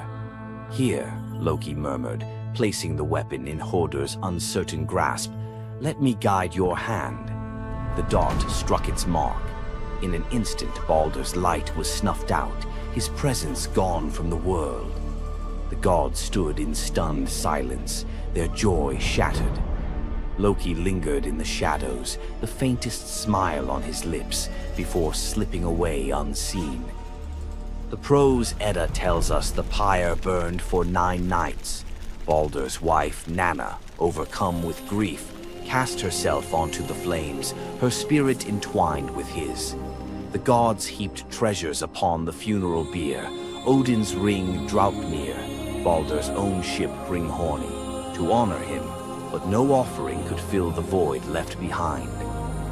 "Here," Loki murmured, placing the weapon in Hoder's uncertain grasp, "let me guide your hand." The dart struck its mark. In an instant, Balder's light was snuffed out, his presence gone from the world. The gods stood in stunned silence, their joy shattered. Loki lingered in the shadows, the faintest smile on his lips, before slipping away unseen. The prose Edda tells us the pyre burned for 9 nights. Balder's wife, Nanna, overcome with grief, cast herself onto the flames, her spirit entwined with his. The gods heaped treasures upon the funeral bier, Odin's ring Draupnir, Balder's own ship Hringhorni, to honor him, but no offering could fill the void left behind.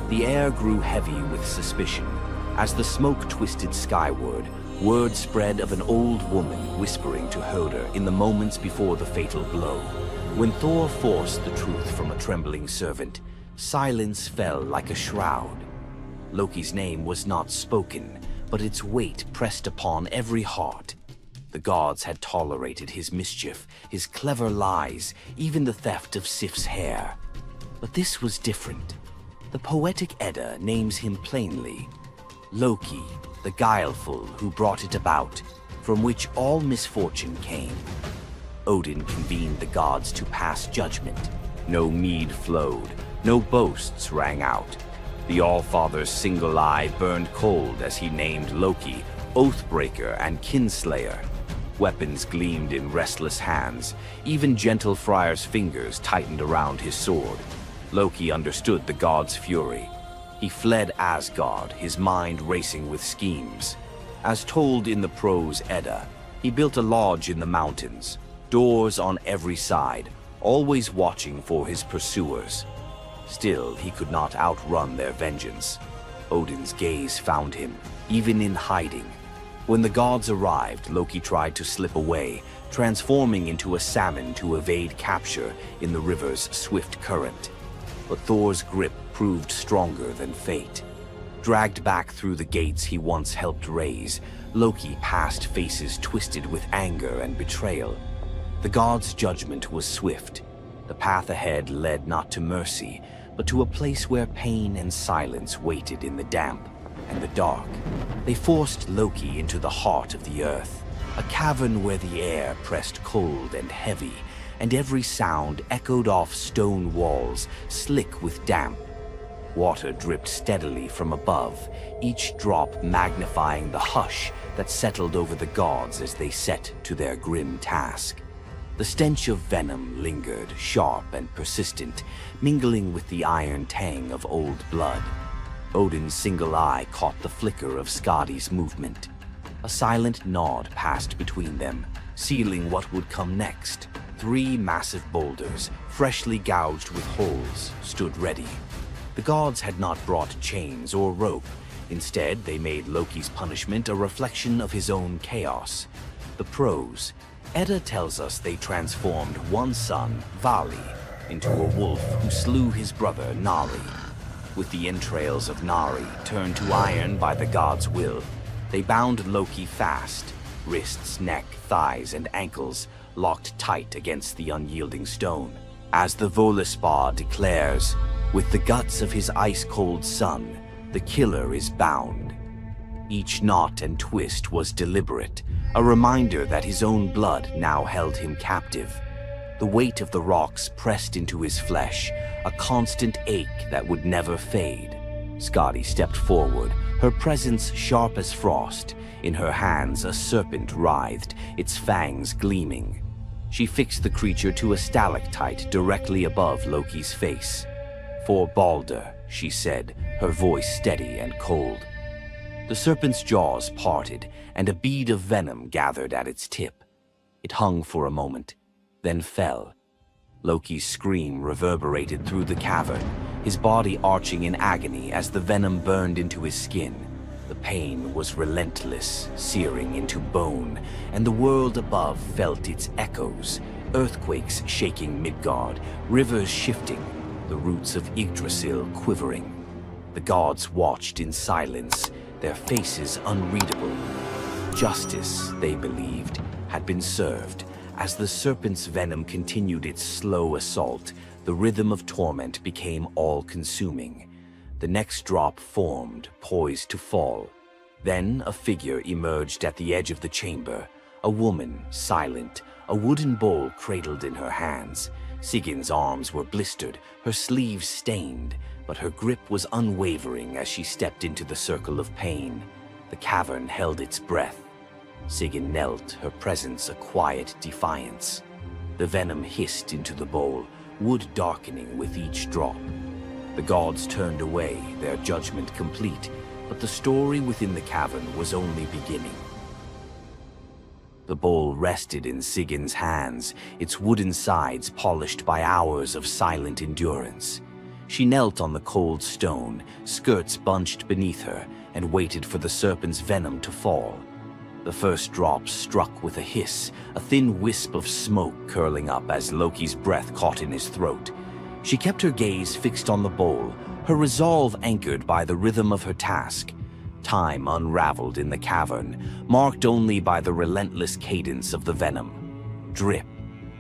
The air grew heavy with suspicion. As the smoke twisted skyward, Word spread of an old woman whispering to Hoder in the moments before the fatal blow. When Thor forced the truth from a trembling servant, silence fell like a shroud. Loki's name was not spoken, but its weight pressed upon every heart. The gods had tolerated his mischief, his clever lies, even the theft of Sif's hair. But this was different. The poetic Edda names him plainly: Loki, the guileful who brought it about, from which all misfortune came. Odin convened the gods to pass judgment. No mead flowed, no boasts rang out. The Allfather's single eye burned cold as he named Loki Oathbreaker and Kinslayer. Weapons gleamed in restless hands. Even gentle Friar's fingers tightened around his sword. Loki understood the god's fury. He fled Asgard, his mind racing with schemes. As told in the prose Edda, he built a lodge in the mountains, doors on every side, always watching for his pursuers. Still, he could not outrun their vengeance. Odin's gaze found him, even in hiding. When the gods arrived, Loki tried to slip away, transforming into a salmon to evade capture in the river's swift current. But Thor's grip proved stronger than fate. Dragged back through the gates he once helped raise, Loki passed faces twisted with anger and betrayal. The gods' judgment was swift. The path ahead led not to mercy, but to a place where pain and silence waited in the damp and the dark. They forced Loki into the heart of the earth, a cavern where the air pressed cold and heavy, and every sound echoed off stone walls, slick with damp. Water dripped steadily from above, each drop magnifying the hush that settled over the gods as they set to their grim task. The stench of venom lingered, sharp and persistent, mingling with the iron tang of old blood. Odin's single eye caught the flicker of Skadi's movement. A silent nod passed between them, sealing what would come next. 3 massive boulders, freshly gouged with holes, stood ready. The gods had not brought chains or rope. Instead, they made Loki's punishment a reflection of his own chaos. The prose: Edda tells us they transformed one son, Vali, into a wolf who slew his brother, Nari. With the entrails of Nari turned to iron by the gods' will, they bound Loki fast, wrists, neck, thighs, and ankles locked tight against the unyielding stone. As the Völuspá declares, with the guts of his ice-cold son, the killer is bound. Each knot and twist was deliberate, a reminder that his own blood now held him captive. The weight of the rocks pressed into his flesh, a constant ache that would never fade. Skadi stepped forward, her presence sharp as frost. In her hands, a serpent writhed, its fangs gleaming. She fixed the creature to a stalactite directly above Loki's face. "For Balder," she said, her voice steady and cold. The serpent's jaws parted, and a bead of venom gathered at its tip. It hung for a moment, then fell. Loki's scream reverberated through the cavern, his body arching in agony as the venom burned into his skin. The pain was relentless, searing into bone, and the world above felt its echoes, earthquakes shaking Midgard, rivers shifting, the roots of Yggdrasil quivering. The gods watched in silence, their faces unreadable. Justice, they believed, had been served. As the serpent's venom continued its slow assault, the rhythm of torment became all-consuming. The next drop formed, poised to fall. Then a figure emerged at the edge of the chamber, a woman, silent, a wooden bowl cradled in her hands. Sigin's arms were blistered, her sleeves stained, but her grip was unwavering as she stepped into the circle of pain. The cavern held its breath. Sigyn knelt, her presence a quiet defiance. The venom hissed into the bowl, wood darkening with each drop. The gods turned away, their judgment complete, but the story within the cavern was only beginning. The bowl rested in Sigyn's hands, its wooden sides polished by hours of silent endurance. She knelt on the cold stone, skirts bunched beneath her, and waited for the serpent's venom to fall. The first drop struck with a hiss, a thin wisp of smoke curling up as Loki's breath caught in his throat. She kept her gaze fixed on the bowl, her resolve anchored by the rhythm of her task. Time unraveled in the cavern, marked only by the relentless cadence of the venom. Drip,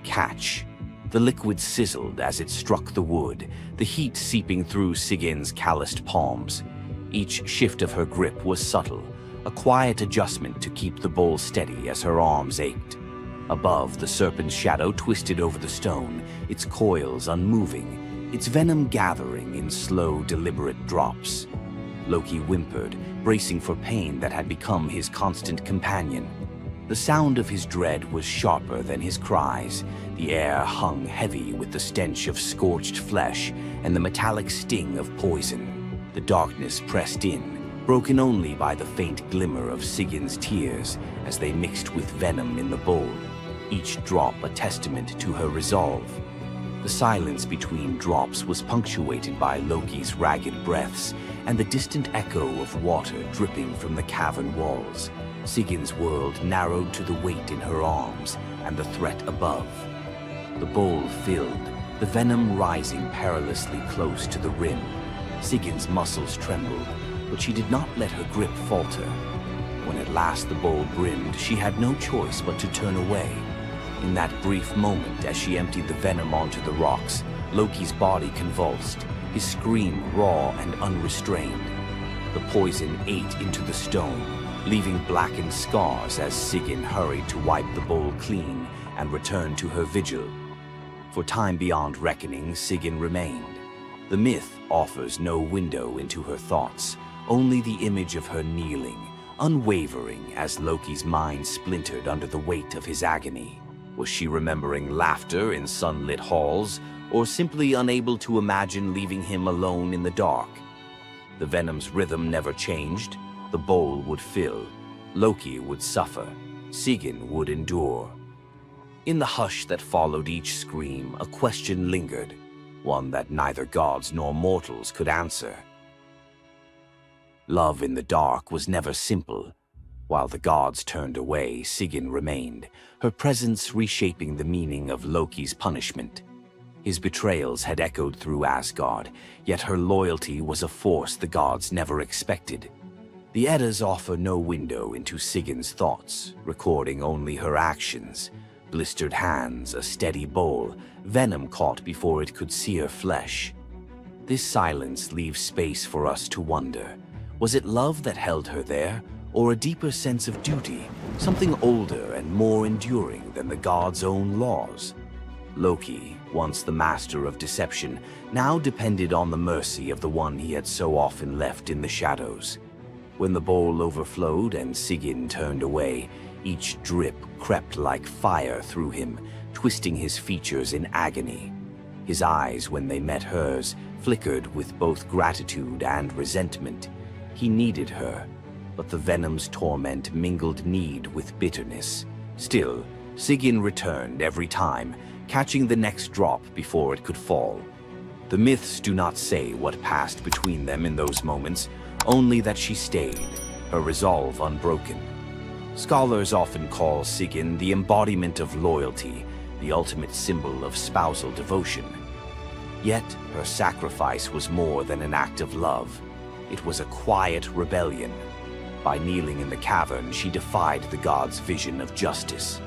catch. The liquid sizzled as it struck the wood, the heat seeping through Sigin's calloused palms. Each shift of her grip was subtle, a quiet adjustment to keep the bowl steady as her arms ached. Above, the serpent's shadow twisted over the stone, its coils unmoving, its venom gathering in slow, deliberate drops. Loki whimpered, bracing for pain that had become his constant companion. The sound of his dread was sharper than his cries. The air hung heavy with the stench of scorched flesh and the metallic sting of poison. The darkness pressed in, broken only by the faint glimmer of Sigin's tears as they mixed with venom in the bowl, each drop a testament to her resolve. The silence between drops was punctuated by Loki's ragged breaths and the distant echo of water dripping from the cavern walls. Sigin's world narrowed to the weight in her arms and the threat above. The bowl filled, the venom rising perilously close to the rim. Sigin's muscles trembled, but she did not let her grip falter. When at last the bowl brimmed, she had no choice but to turn away. In that brief moment, as she emptied the venom onto the rocks, Loki's body convulsed, his scream raw and unrestrained. The poison ate into the stone, leaving blackened scars as Sigyn hurried to wipe the bowl clean and return to her vigil. For time beyond reckoning, Sigyn remained. The myth offers no window into her thoughts, only the image of her kneeling, unwavering as Loki's mind splintered under the weight of his agony. Was she remembering laughter in sunlit halls, or simply unable to imagine leaving him alone in the dark? The venom's rhythm never changed. The bowl would fill. Loki would suffer. Sigyn would endure. In the hush that followed each scream, a question lingered, one that neither gods nor mortals could answer. Love in the dark was never simple. While the gods turned away, Sigyn remained, her presence reshaping the meaning of Loki's punishment. His betrayals had echoed through Asgard, yet her loyalty was a force the gods never expected. The Eddas offer no window into Sigyn's thoughts, recording only her actions. Blistered hands, a steady bowl, venom caught before it could sear flesh. This silence leaves space for us to wonder. Was it love that held her there, or a deeper sense of duty, something older and more enduring than the gods' own laws? Loki, once the master of deception, now depended on the mercy of the one he had so often left in the shadows. When the bowl overflowed and Sigyn turned away, each drip crept like fire through him, twisting his features in agony. His eyes, when they met hers, flickered with both gratitude and resentment. He needed her, but the venom's torment mingled need with bitterness. Still, Sigyn returned every time, catching the next drop before it could fall. The myths do not say what passed between them in those moments, only that she stayed, her resolve unbroken. Scholars often call Sigyn the embodiment of loyalty, the ultimate symbol of spousal devotion. Yet, her sacrifice was more than an act of love. It was a quiet rebellion. By kneeling in the cavern, she defied the gods' vision of justice.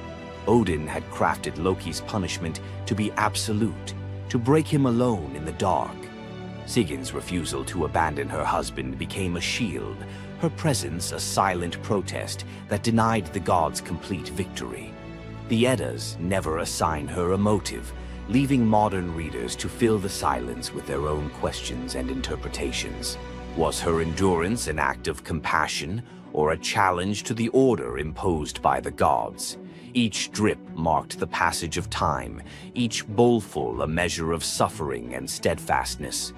Odin had crafted Loki's punishment to be absolute, to break him alone in the dark. Sigyn's refusal to abandon her husband became a shield, her presence a silent protest that denied the gods complete victory. The Eddas never assign her a motive, leaving modern readers to fill the silence with their own questions and interpretations. Was her endurance an act of compassion, or a challenge to the order imposed by the gods? Each drip marked the passage of time, each bowlful a measure of suffering and steadfastness.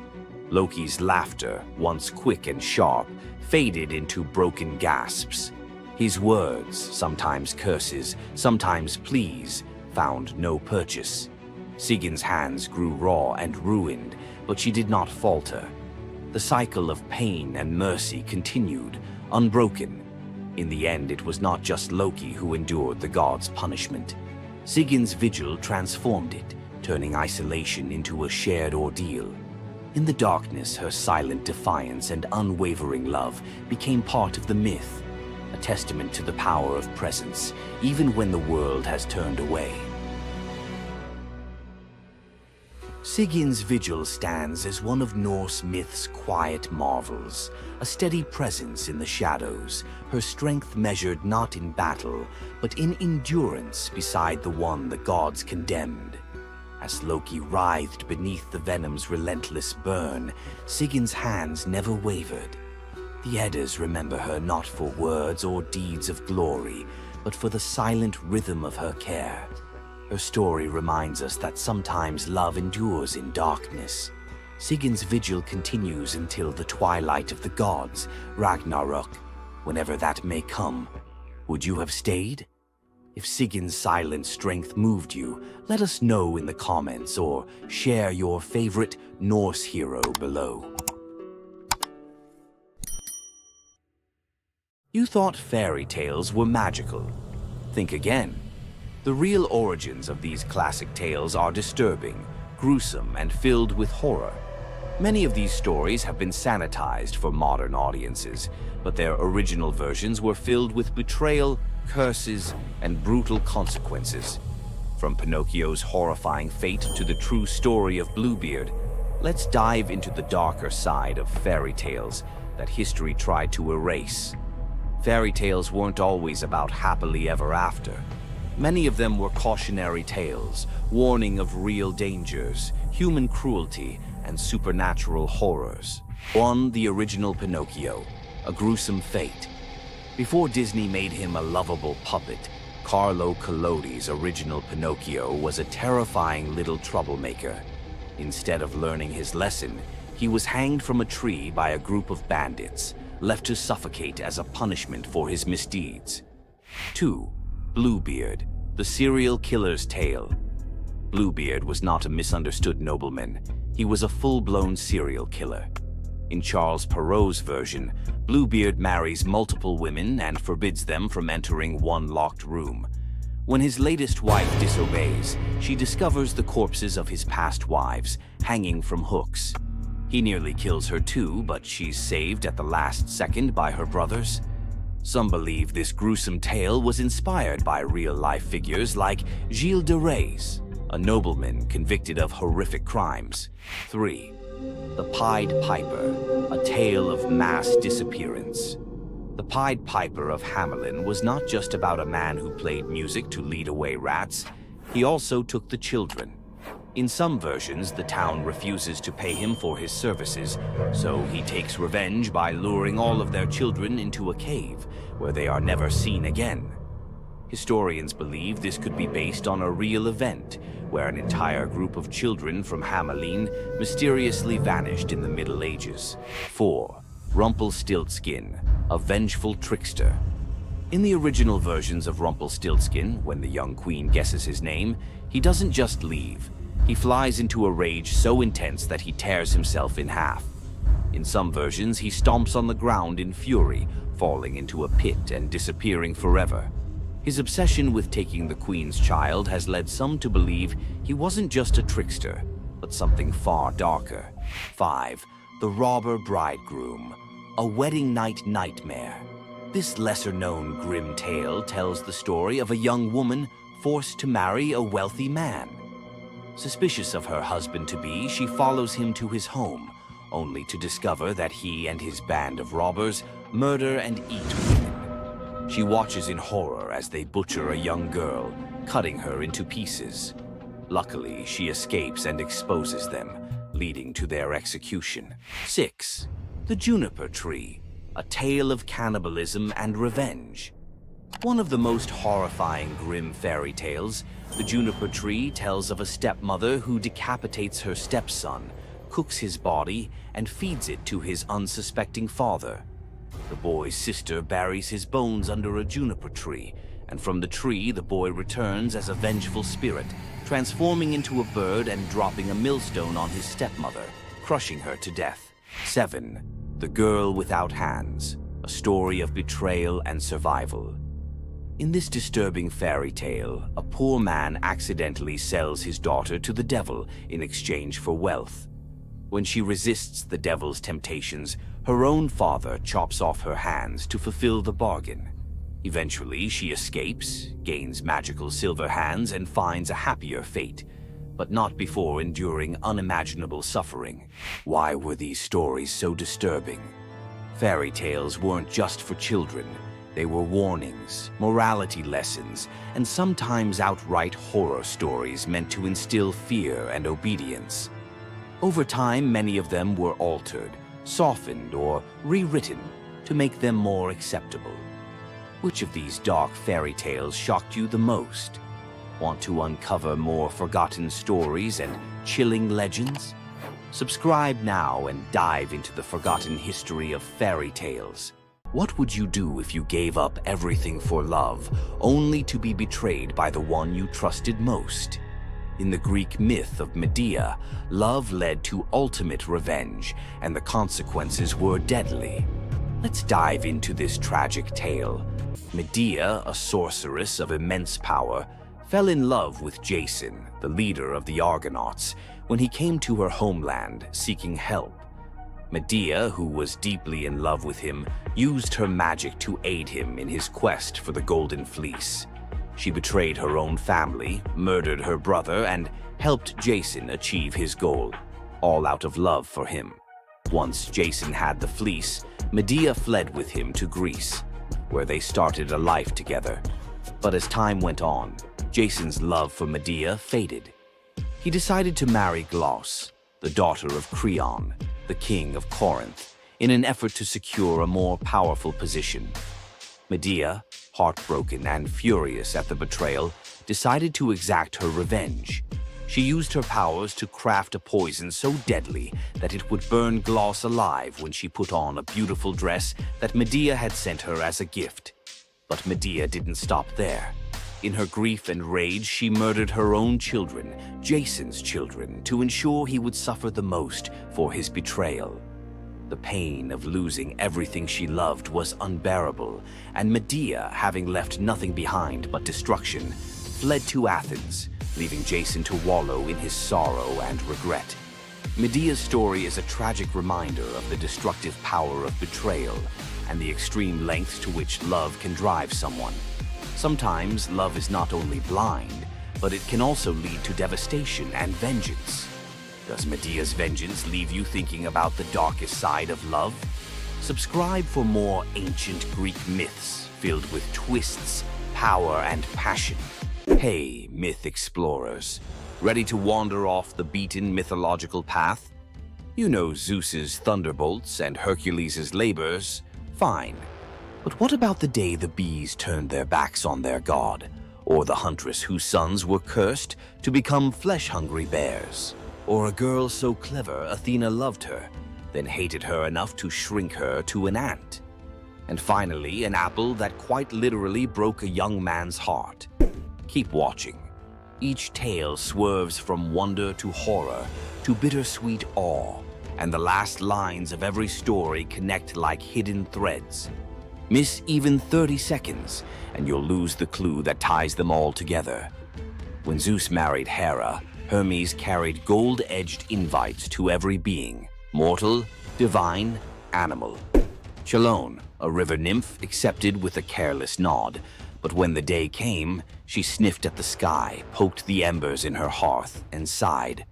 Loki's laughter, once quick and sharp, faded into broken gasps. His words, sometimes curses, sometimes pleas, found no purchase. Sigyn's hands grew raw and ruined, but she did not falter. The cycle of pain and mercy continued, unbroken. In the end, it was not just Loki who endured the god's punishment. Sigyn's vigil transformed it, turning isolation into a shared ordeal. In the darkness, her silent defiance and unwavering love became part of the myth, a testament to the power of presence, even when the world has turned away. Sigyn's vigil stands as one of Norse myth's quiet marvels, a steady presence in the shadows, her strength measured not in battle, but in endurance beside the one the gods condemned. As Loki writhed beneath the venom's relentless burn, Sigyn's hands never wavered. The Eddas remember her not for words or deeds of glory, but for the silent rhythm of her care. Her story reminds us that sometimes love endures in darkness. Sigyn's vigil continues until the twilight of the gods, Ragnarok, whenever that may come. Would you have stayed? If Sigyn's silent strength moved you, let us know in the comments or share your favorite Norse hero below. You thought fairy tales were magical. Think again. The real origins of these classic tales are disturbing, gruesome, and filled with horror. Many of these stories have been sanitized for modern audiences, but their original versions were filled with betrayal, curses, and brutal consequences. From Pinocchio's horrifying fate to the true story of Bluebeard, let's dive into the darker side of fairy tales that history tried to erase. Fairy tales weren't always about happily ever after. Many of them were cautionary tales, warning of real dangers, human cruelty, and supernatural horrors. 1. The original Pinocchio, a gruesome fate. Before Disney made him a lovable puppet, Carlo Collodi's original Pinocchio was a terrifying little troublemaker. Instead of learning his lesson, he was hanged from a tree by a group of bandits, left to suffocate as a punishment for his misdeeds. 2. Bluebeard, the serial killer's tale. Bluebeard was not a misunderstood nobleman. He was a full-blown serial killer. In Charles Perrault's version, Bluebeard marries multiple women and forbids them from entering one locked room. When his latest wife disobeys, she discovers the corpses of his past wives hanging from hooks. He nearly kills her too, but she's saved at the last second by her brothers. Some believe this gruesome tale was inspired by real-life figures like Gilles de Rais, a nobleman convicted of horrific crimes. 3. The Pied Piper, a tale of mass disappearance. The Pied Piper of Hamelin was not just about a man who played music to lead away rats. He also took the children. In some versions, the town refuses to pay him for his services, so he takes revenge by luring all of their children into a cave, where they are never seen again. Historians believe this could be based on a real event, where an entire group of children from Hamelin mysteriously vanished in the Middle Ages. 4. Rumpelstiltskin, a vengeful trickster. In the original versions of Rumpelstiltskin, when the young queen guesses his name, he doesn't just leave. He flies into a rage so intense that he tears himself in half. In some versions, he stomps on the ground in fury, falling into a pit and disappearing forever. His obsession with taking the queen's child has led some to believe he wasn't just a trickster, but something far darker. 5. The Robber Bridegroom, a wedding night nightmare. This lesser-known grim tale tells the story of a young woman forced to marry a wealthy man. Suspicious of her husband-to-be, she follows him to his home, only to discover that he and his band of robbers murder and eat women. She watches in horror as they butcher a young girl, cutting her into pieces. Luckily, she escapes and exposes them, leading to their execution. 6. The Juniper Tree, a tale of cannibalism and revenge. One of the most horrifying grim fairy tales, The Juniper Tree tells of a stepmother who decapitates her stepson, cooks his body, and feeds it to his unsuspecting father. The boy's sister buries his bones under a juniper tree, and from the tree the boy returns as a vengeful spirit, transforming into a bird and dropping a millstone on his stepmother, crushing her to death. 7. The Girl Without Hands, a story of betrayal and survival. In this disturbing fairy tale, a poor man accidentally sells his daughter to the devil in exchange for wealth. When she resists the devil's temptations, her own father chops off her hands to fulfill the bargain. Eventually, she escapes, gains magical silver hands, and finds a happier fate, but not before enduring unimaginable suffering. Why were these stories so disturbing? Fairy tales weren't just for children. They were warnings, morality lessons, and sometimes outright horror stories meant to instill fear and obedience. Over time, many of them were altered, softened, or rewritten to make them more acceptable. Which of these dark fairy tales shocked you the most? Want to uncover more forgotten stories and chilling legends? Subscribe now and dive into the forgotten history of fairy tales. What would you do if you gave up everything for love, only to be betrayed by the one you trusted most? In the Greek myth of Medea, love led to ultimate revenge, and the consequences were deadly. Let's dive into this tragic tale. Medea, a sorceress of immense power, fell in love with Jason, the leader of the Argonauts, when he came to her homeland seeking help. Medea, who was deeply in love with him, used her magic to aid him in his quest for the Golden Fleece. She betrayed her own family, murdered her brother, and helped Jason achieve his goal, all out of love for him. Once Jason had the fleece, Medea fled with him to Greece, where they started a life together. But as time went on, Jason's love for Medea faded. He decided to marry Glauce, the daughter of Creon, the king of Corinth, in an effort to secure a more powerful position. Medea, heartbroken and furious at the betrayal, decided to exact her revenge. She used her powers to craft a poison so deadly that it would burn Glauce alive when she put on a beautiful dress that Medea had sent her as a gift. But Medea didn't stop there. In her grief and rage, she murdered her own children, Jason's children, to ensure he would suffer the most for his betrayal. The pain of losing everything she loved was unbearable, and Medea, having left nothing behind but destruction, fled to Athens, leaving Jason to wallow in his sorrow and regret. Medea's story is a tragic reminder of the destructive power of betrayal and the extreme lengths to which love can drive someone. Sometimes love is not only blind, but it can also lead to devastation and vengeance. Does Medea's vengeance leave you thinking about the darkest side of love? Subscribe for more ancient Greek myths filled with twists, power, and passion. Hey, myth explorers, ready to wander off the beaten mythological path? You know Zeus's thunderbolts and Hercules' labors. Fine. But what about the day the bees turned their backs on their god? Or the huntress whose sons were cursed to become flesh-hungry bears? Or a girl so clever Athena loved her, then hated her enough to shrink her to an ant? And finally, an apple that quite literally broke a young man's heart. Keep watching. Each tale swerves from wonder to horror to bittersweet awe, and the last lines of every story connect like hidden threads. Miss even 30 seconds, and you'll lose the clue that ties them all together. When Zeus married Hera, Hermes carried gold-edged invites to every being, mortal, divine, animal. Chelone, a river nymph, accepted with a careless nod, but when the day came, she sniffed at the sky, poked the embers in her hearth, and sighed,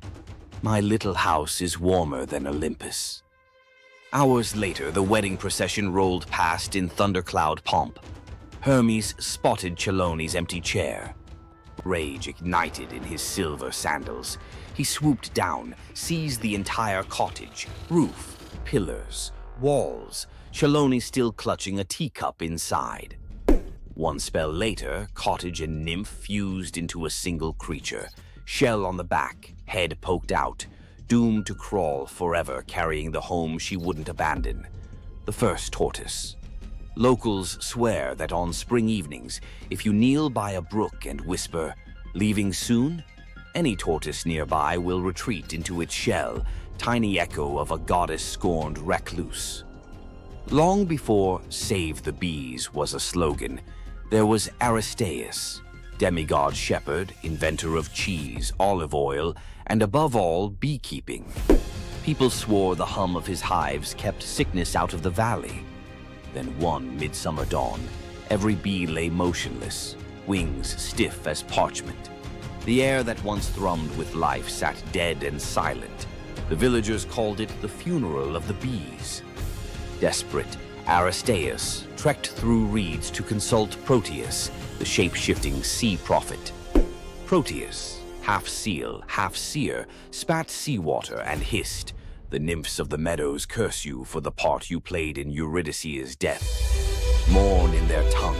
"My little house is warmer than Olympus." Hours later, the wedding procession rolled past in thundercloud pomp. Hermes spotted Chelone's empty chair. Rage ignited in his silver sandals. He swooped down, seized the entire cottage, roof, pillars, walls, Chelone still clutching a teacup inside. One spell later, cottage and nymph fused into a single creature, shell on the back, head poked out, doomed to crawl forever, carrying the home she wouldn't abandon. The first tortoise. Locals swear that on spring evenings, if you kneel by a brook and whisper, "Leaving soon?" any tortoise nearby will retreat into its shell, tiny echo of a goddess-scorned recluse. Long before "Save the Bees" was a slogan, there was Aristaeus, demigod shepherd, inventor of cheese, olive oil, and above all, beekeeping. People swore the hum of his hives kept sickness out of the valley. Then one midsummer dawn, every bee lay motionless, wings stiff as parchment. The air that once thrummed with life sat dead and silent. The villagers called it the funeral of the bees. Desperate, Aristaeus trekked through reeds to consult Proteus, the shape-shifting sea prophet. Proteus, half seal, half seer, spat seawater and hissed, "The nymphs of the meadows curse you for the part you played in Eurydice's death. Mourn in their tongue,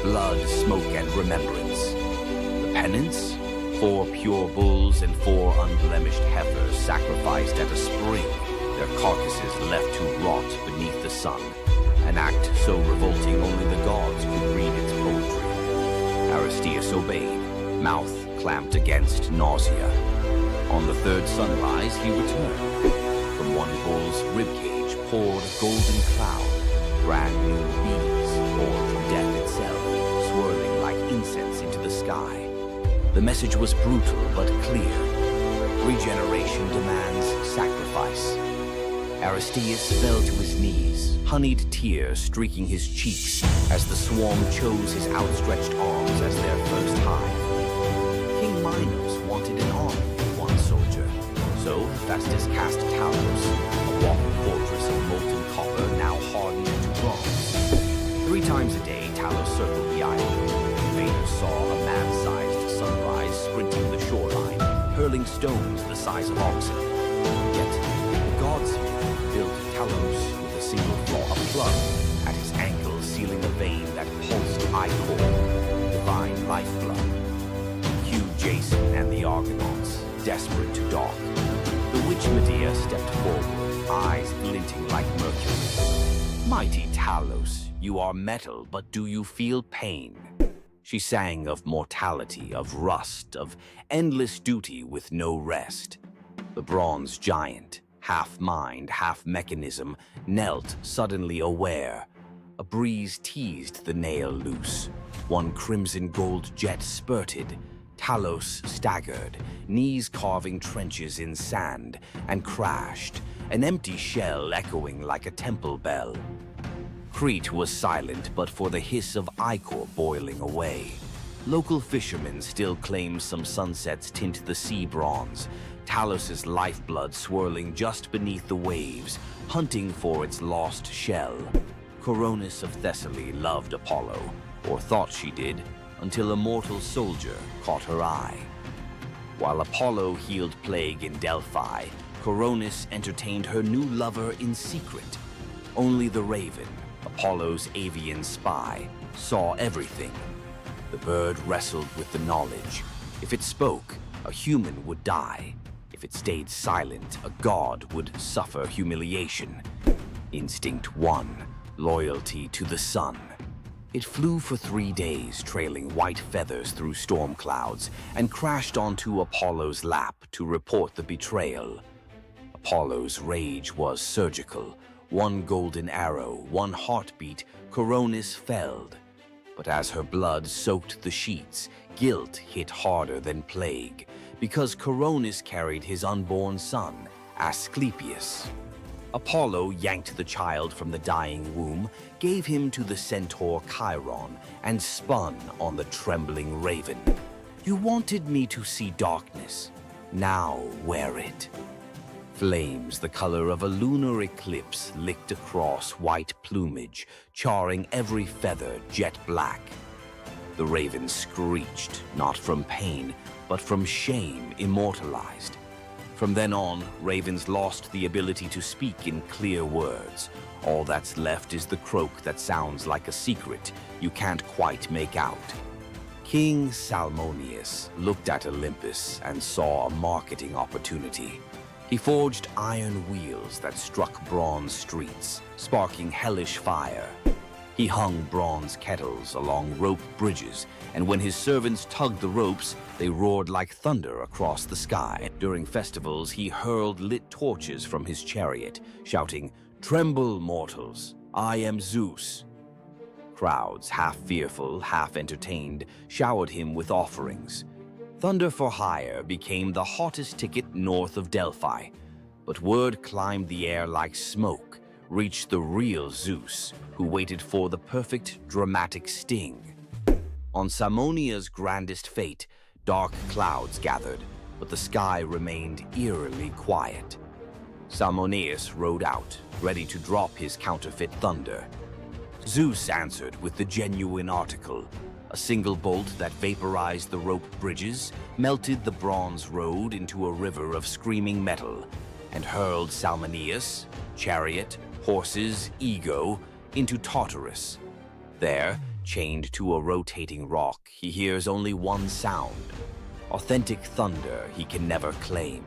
blood, smoke, and remembrance. The penance? 4 pure bulls and 4 unblemished heifers sacrificed at a spring, their carcasses left to rot beneath the sun. An act so revolting only the gods could read its poetry." Aristaeus obeyed, mouth clamped against nausea. On the 3rd sunrise, he returned. From one bull's ribcage poured a golden cloud, brand new bees, born from death itself, swirling like incense into the sky. The message was brutal but clear. Regeneration demands sacrifice. Aristaeus fell to his knees, honeyed tears streaking his cheeks as the swarm chose his outstretched arms as their first hive. King Minos wanted an army, one soldier. So Festus cast Talos, a walking fortress of molten copper now hardened to bronze. 3 times a day, Talos circled the island. Invaders saw a man-sized sunrise sprinting the shoreline, hurling stones the size of oxen. Yet, the gods built Talos with a single flaw, a plug at his ankle, sealing a vein that pulsed ichor, divine lifeblood. Cue Jason and the Argonauts, desperate to dock. The witch Medea stepped forward, eyes glinting like mercury. "Mighty Talos, you are metal, but do you feel pain?" She sang of mortality, of rust, of endless duty with no rest. The bronze giant, half mind, half mechanism, knelt suddenly aware. A breeze teased the nail loose. One crimson gold jet spurted. Talos staggered, knees carving trenches in sand, and crashed, an empty shell echoing like a temple bell. Crete was silent but for the hiss of ichor boiling away. Local fishermen still claim some sunsets tint the sea bronze, Talos's lifeblood swirling just beneath the waves, hunting for its lost shell. Coronis of Thessaly loved Apollo, or thought she did, until a mortal soldier caught her eye. While Apollo healed plague in Delphi, Coronis entertained her new lover in secret. Only the raven, Apollo's avian spy, saw everything. The bird wrestled with the knowledge. If it spoke, a human would die. If it stayed silent, a god would suffer humiliation. Instinct 1, loyalty to the sun. It flew for 3 days, trailing white feathers through storm clouds, and crashed onto Apollo's lap to report the betrayal. Apollo's rage was surgical. One golden arrow, one heartbeat, Coronis felled. But as her blood soaked the sheets, guilt hit harder than plague, because Coronis carried his unborn son, Asclepius. Apollo yanked the child from the dying womb, gave him to the centaur Chiron, and spun on the trembling raven. "You wanted me to see darkness. Now wear it." Flames the color of a lunar eclipse licked across white plumage, charring every feather jet black. The raven screeched, not from pain, but from shame immortalized. From then on, ravens lost the ability to speak in clear words. All that's left is the croak that sounds like a secret you can't quite make out. King Salmoneus looked at Olympus and saw a marketing opportunity. He forged iron wheels that struck bronze streets, sparking hellish fire. He hung bronze kettles along rope bridges, and when his servants tugged the ropes, they roared like thunder across the sky. During festivals, he hurled lit torches from his chariot, shouting, "Tremble, mortals!" "I am Zeus." Crowds, half fearful, half entertained, showered him with offerings. Thunder for Hire became the hottest ticket north of Delphi, but word climbed the air like smoke, reached the real Zeus, who waited for the perfect dramatic sting. On Simonia's grandest fete, dark clouds gathered, but the sky remained eerily quiet. Salmoneus rode out, ready to drop his counterfeit thunder. Zeus answered with the genuine article, a single bolt that vaporized the rope bridges, melted the bronze road into a river of screaming metal, and hurled Salmoneus, chariot, horses, ego, into Tartarus. There, chained to a rotating rock, he hears only one sound. Authentic thunder he can never claim.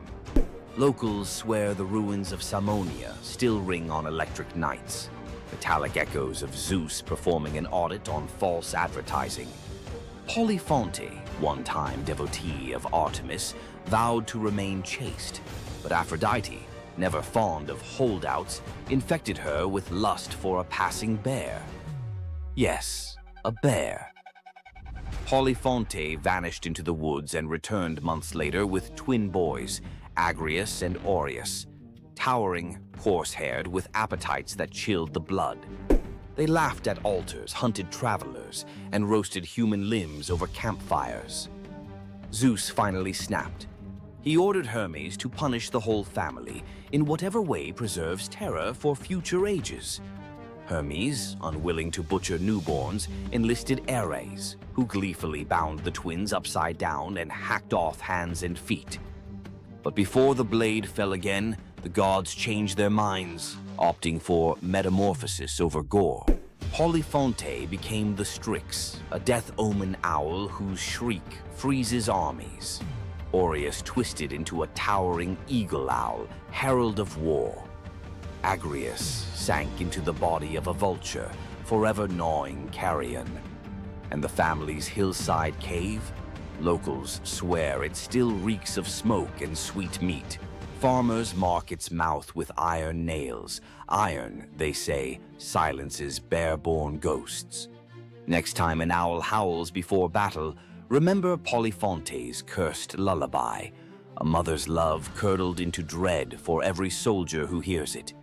Locals swear the ruins of Salmonia still ring on electric nights, metallic echoes of Zeus performing an audit on false advertising. Polyphonte, one-time devotee of Artemis, vowed to remain chaste, but Aphrodite, never fond of holdouts, infected her with lust for a passing bear. Yes, a bear. Polyphonte vanished into the woods and returned months later with twin boys, Agrius and Aureus, towering, coarse-haired, with appetites that chilled the blood. They laughed at altars, hunted travelers, and roasted human limbs over campfires. Zeus finally snapped. He ordered Hermes to punish the whole family in whatever way preserves terror for future ages. Hermes, unwilling to butcher newborns, enlisted Ares, who gleefully bound the twins upside down and hacked off hands and feet. But before the blade fell again, the gods changed their minds, opting for metamorphosis over gore. Polyphonte became the Strix, a death omen owl whose shriek freezes armies. Aureus twisted into a towering eagle owl, herald of war. Agrius sank into the body of a vulture, forever gnawing carrion. And the family's hillside cave? Locals swear it still reeks of smoke and sweet meat. Farmers mark its mouth with iron nails. Iron, they say, silences bear-born ghosts. Next time an owl howls before battle, remember Polyphonte's cursed lullaby, a mother's love curdled into dread for every soldier who hears it.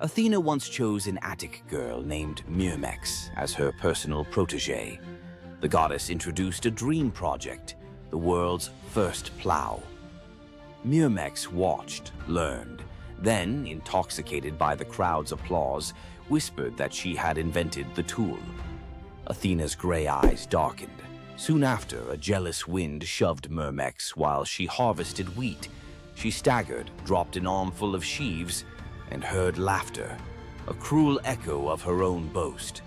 Athena once chose an Attic girl named Myrmex as her personal protege. The goddess introduced a dream project, the world's first plow. Myrmex watched, learned, then, intoxicated by the crowd's applause, whispered that she had invented the tool. Athena's gray eyes darkened. Soon after, a jealous wind shoved Myrmex while she harvested wheat. She staggered, dropped an armful of sheaves, and heard laughter, a cruel echo of her own boast.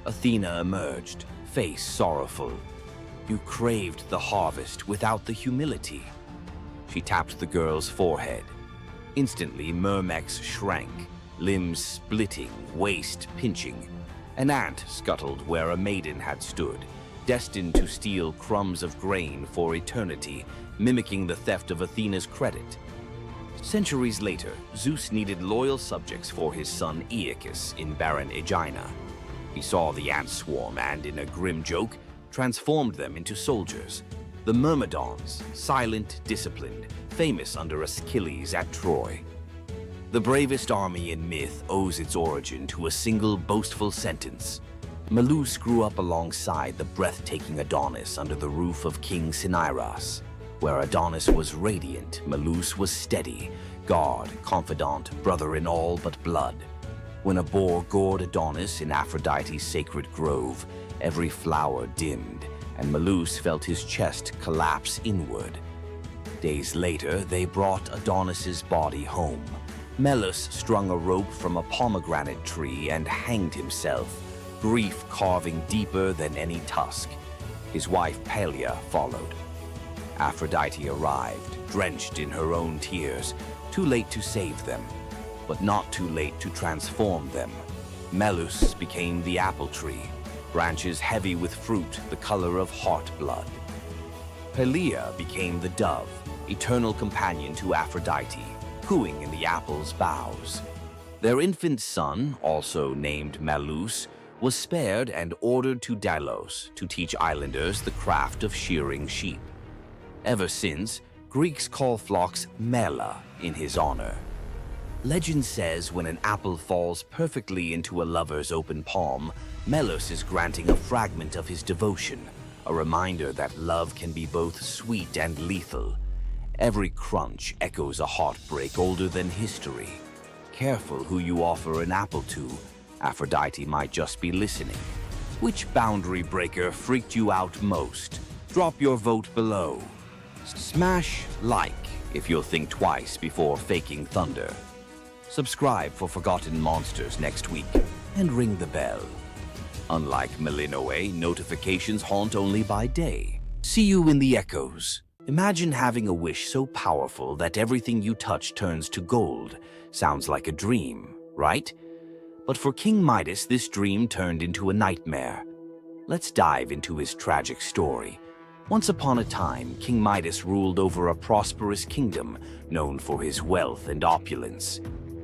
Athena emerged, face sorrowful. "You craved the harvest without the humility." She tapped the girl's forehead. Instantly, Myrmex shrank, limbs splitting, waist pinching. An ant scuttled where a maiden had stood, destined to steal crumbs of grain for eternity, mimicking the theft of Athena's credit. Centuries later, Zeus needed loyal subjects for his son Aeacus in barren Aegina. He saw the ant swarm and, in a grim joke, transformed them into soldiers. The Myrmidons, silent, disciplined, famous under Achilles at Troy. The bravest army in myth owes its origin to a single boastful sentence. Medusa grew up alongside the breathtaking Adonis under the roof of King Cinyras. Where Adonis was radiant, Medusa was steady, guard, confidant, brother in all but blood. When a boar gored Adonis in Aphrodite's sacred grove, every flower dimmed, and Medusa felt his chest collapse inward. Days later, they brought Adonis's body home. Melas strung a rope from a pomegranate tree and hanged himself, grief carving deeper than any tusk. His wife Pelia followed. Aphrodite arrived, drenched in her own tears, too late to save them, but not too late to transform them. Melas became the apple tree, branches heavy with fruit the color of heart blood. Pelia became the dove, eternal companion to Aphrodite, cooing in the apple's boughs. Their infant son, also named Malus, was spared and ordered to Delos to teach islanders the craft of shearing sheep. Ever since, Greeks call flocks mela in his honor. Legend says when an apple falls perfectly into a lover's open palm, Melos is granting a fragment of his devotion, a reminder that love can be both sweet and lethal. Every crunch echoes a heartbreak older than history. Careful who you offer an apple to. Aphrodite might just be listening. Which boundary breaker freaked you out most? Drop your vote below. Smash like if you'll think twice before faking thunder. Subscribe for Forgotten Monsters next week, and ring the bell. Unlike Melinoe, notifications haunt only by day. See you in the echoes. Imagine having a wish so powerful that everything you touch turns to gold. Sounds like a dream, right? But for King Midas, this dream turned into a nightmare. Let's dive into his tragic story. Once upon a time, King Midas ruled over a prosperous kingdom known for his wealth and opulence.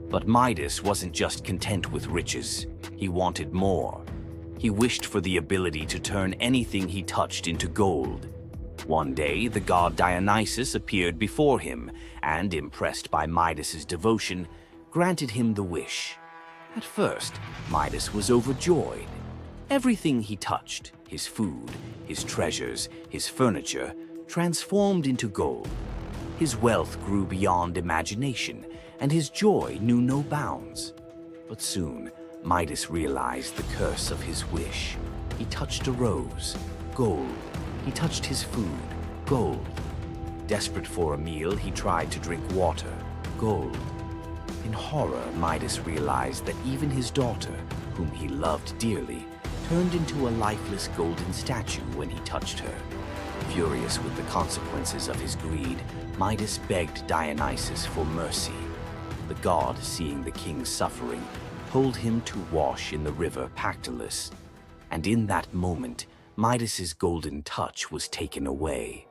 But Midas wasn't just content with riches. He wanted more. He wished for the ability to turn anything he touched into gold. One day, the god Dionysus appeared before him and, impressed by Midas's devotion, granted him the wish. At first, Midas was overjoyed. Everything he touched, his food, his treasures, his furniture, transformed into gold. His wealth grew beyond imagination, and his joy knew no bounds. But soon, Midas realized the curse of his wish. He touched a rose, gold. He touched his food, gold. Desperate for a meal, he tried to drink water, gold. In horror, Midas realized that even his daughter, whom he loved dearly, turned into a lifeless golden statue when he touched her. Furious with the consequences of his greed, Midas begged Dionysus for mercy. The god, seeing the king's suffering, told him to wash in the river Pactolus. And in that moment, Midas's golden touch was taken away.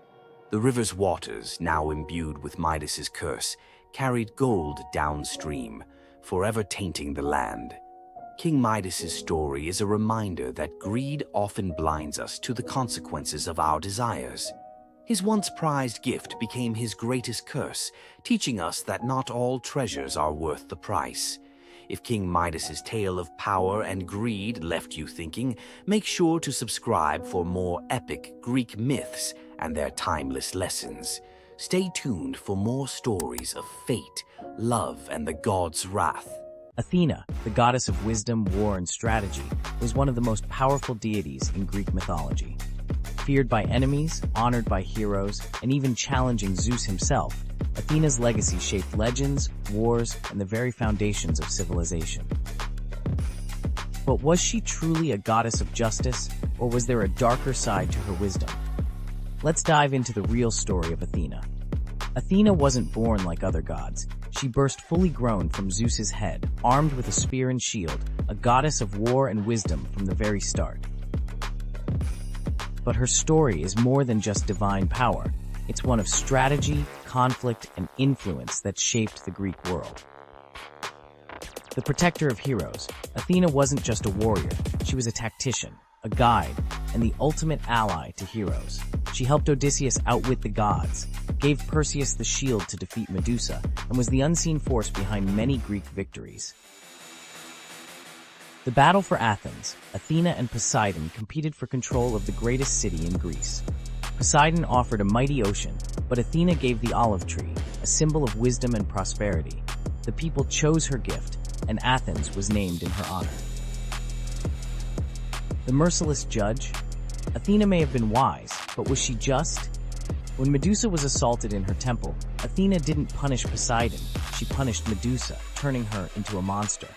The river's waters, now imbued with Midas's curse, carried gold downstream, forever tainting the land. King Midas's story is a reminder that greed often blinds us to the consequences of our desires. His once prized gift became his greatest curse, teaching us that not all treasures are worth the price. If King Midas's tale of power and greed left you thinking, make sure to subscribe for more epic Greek myths and their timeless lessons. Stay tuned for more stories of fate, love, and the gods' wrath. Athena, the goddess of wisdom, war, and strategy, was one of the most powerful deities in Greek mythology. Feared by enemies, honored by heroes, and even challenging Zeus himself, Athena's legacy shaped legends, wars, and the very foundations of civilization. But was she truly a goddess of justice, or was there a darker side to her wisdom? Let's dive into the real story of Athena. Athena wasn't born like other gods. She burst fully grown from Zeus's head, armed with a spear and shield, a goddess of war and wisdom from the very start. But her story is more than just divine power. It's one of strategy, conflict, and influence that shaped the Greek world. The protector of heroes, Athena wasn't just a warrior. She was a tactician, a guide, and the ultimate ally to heroes. She helped Odysseus outwit the gods, gave Perseus the shield to defeat Medusa, and was the unseen force behind many Greek victories. The battle for Athens, Athena and Poseidon competed for control of the greatest city in Greece. Poseidon offered a mighty ocean, but Athena gave the olive tree, a symbol of wisdom and prosperity. The people chose her gift, and Athens was named in her honor. The merciless judge? Athena may have been wise, but was she just? When Medusa was assaulted in her temple, Athena didn't punish Poseidon, she punished Medusa, turning her into a monster.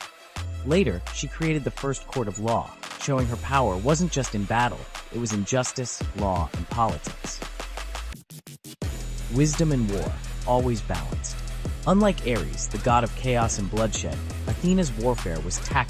Later, she created the first court of law, showing her power wasn't just in battle, it was in justice, law, and politics. Wisdom and war, always balanced. Unlike Ares, the god of chaos and bloodshed, Athena's warfare was tactical.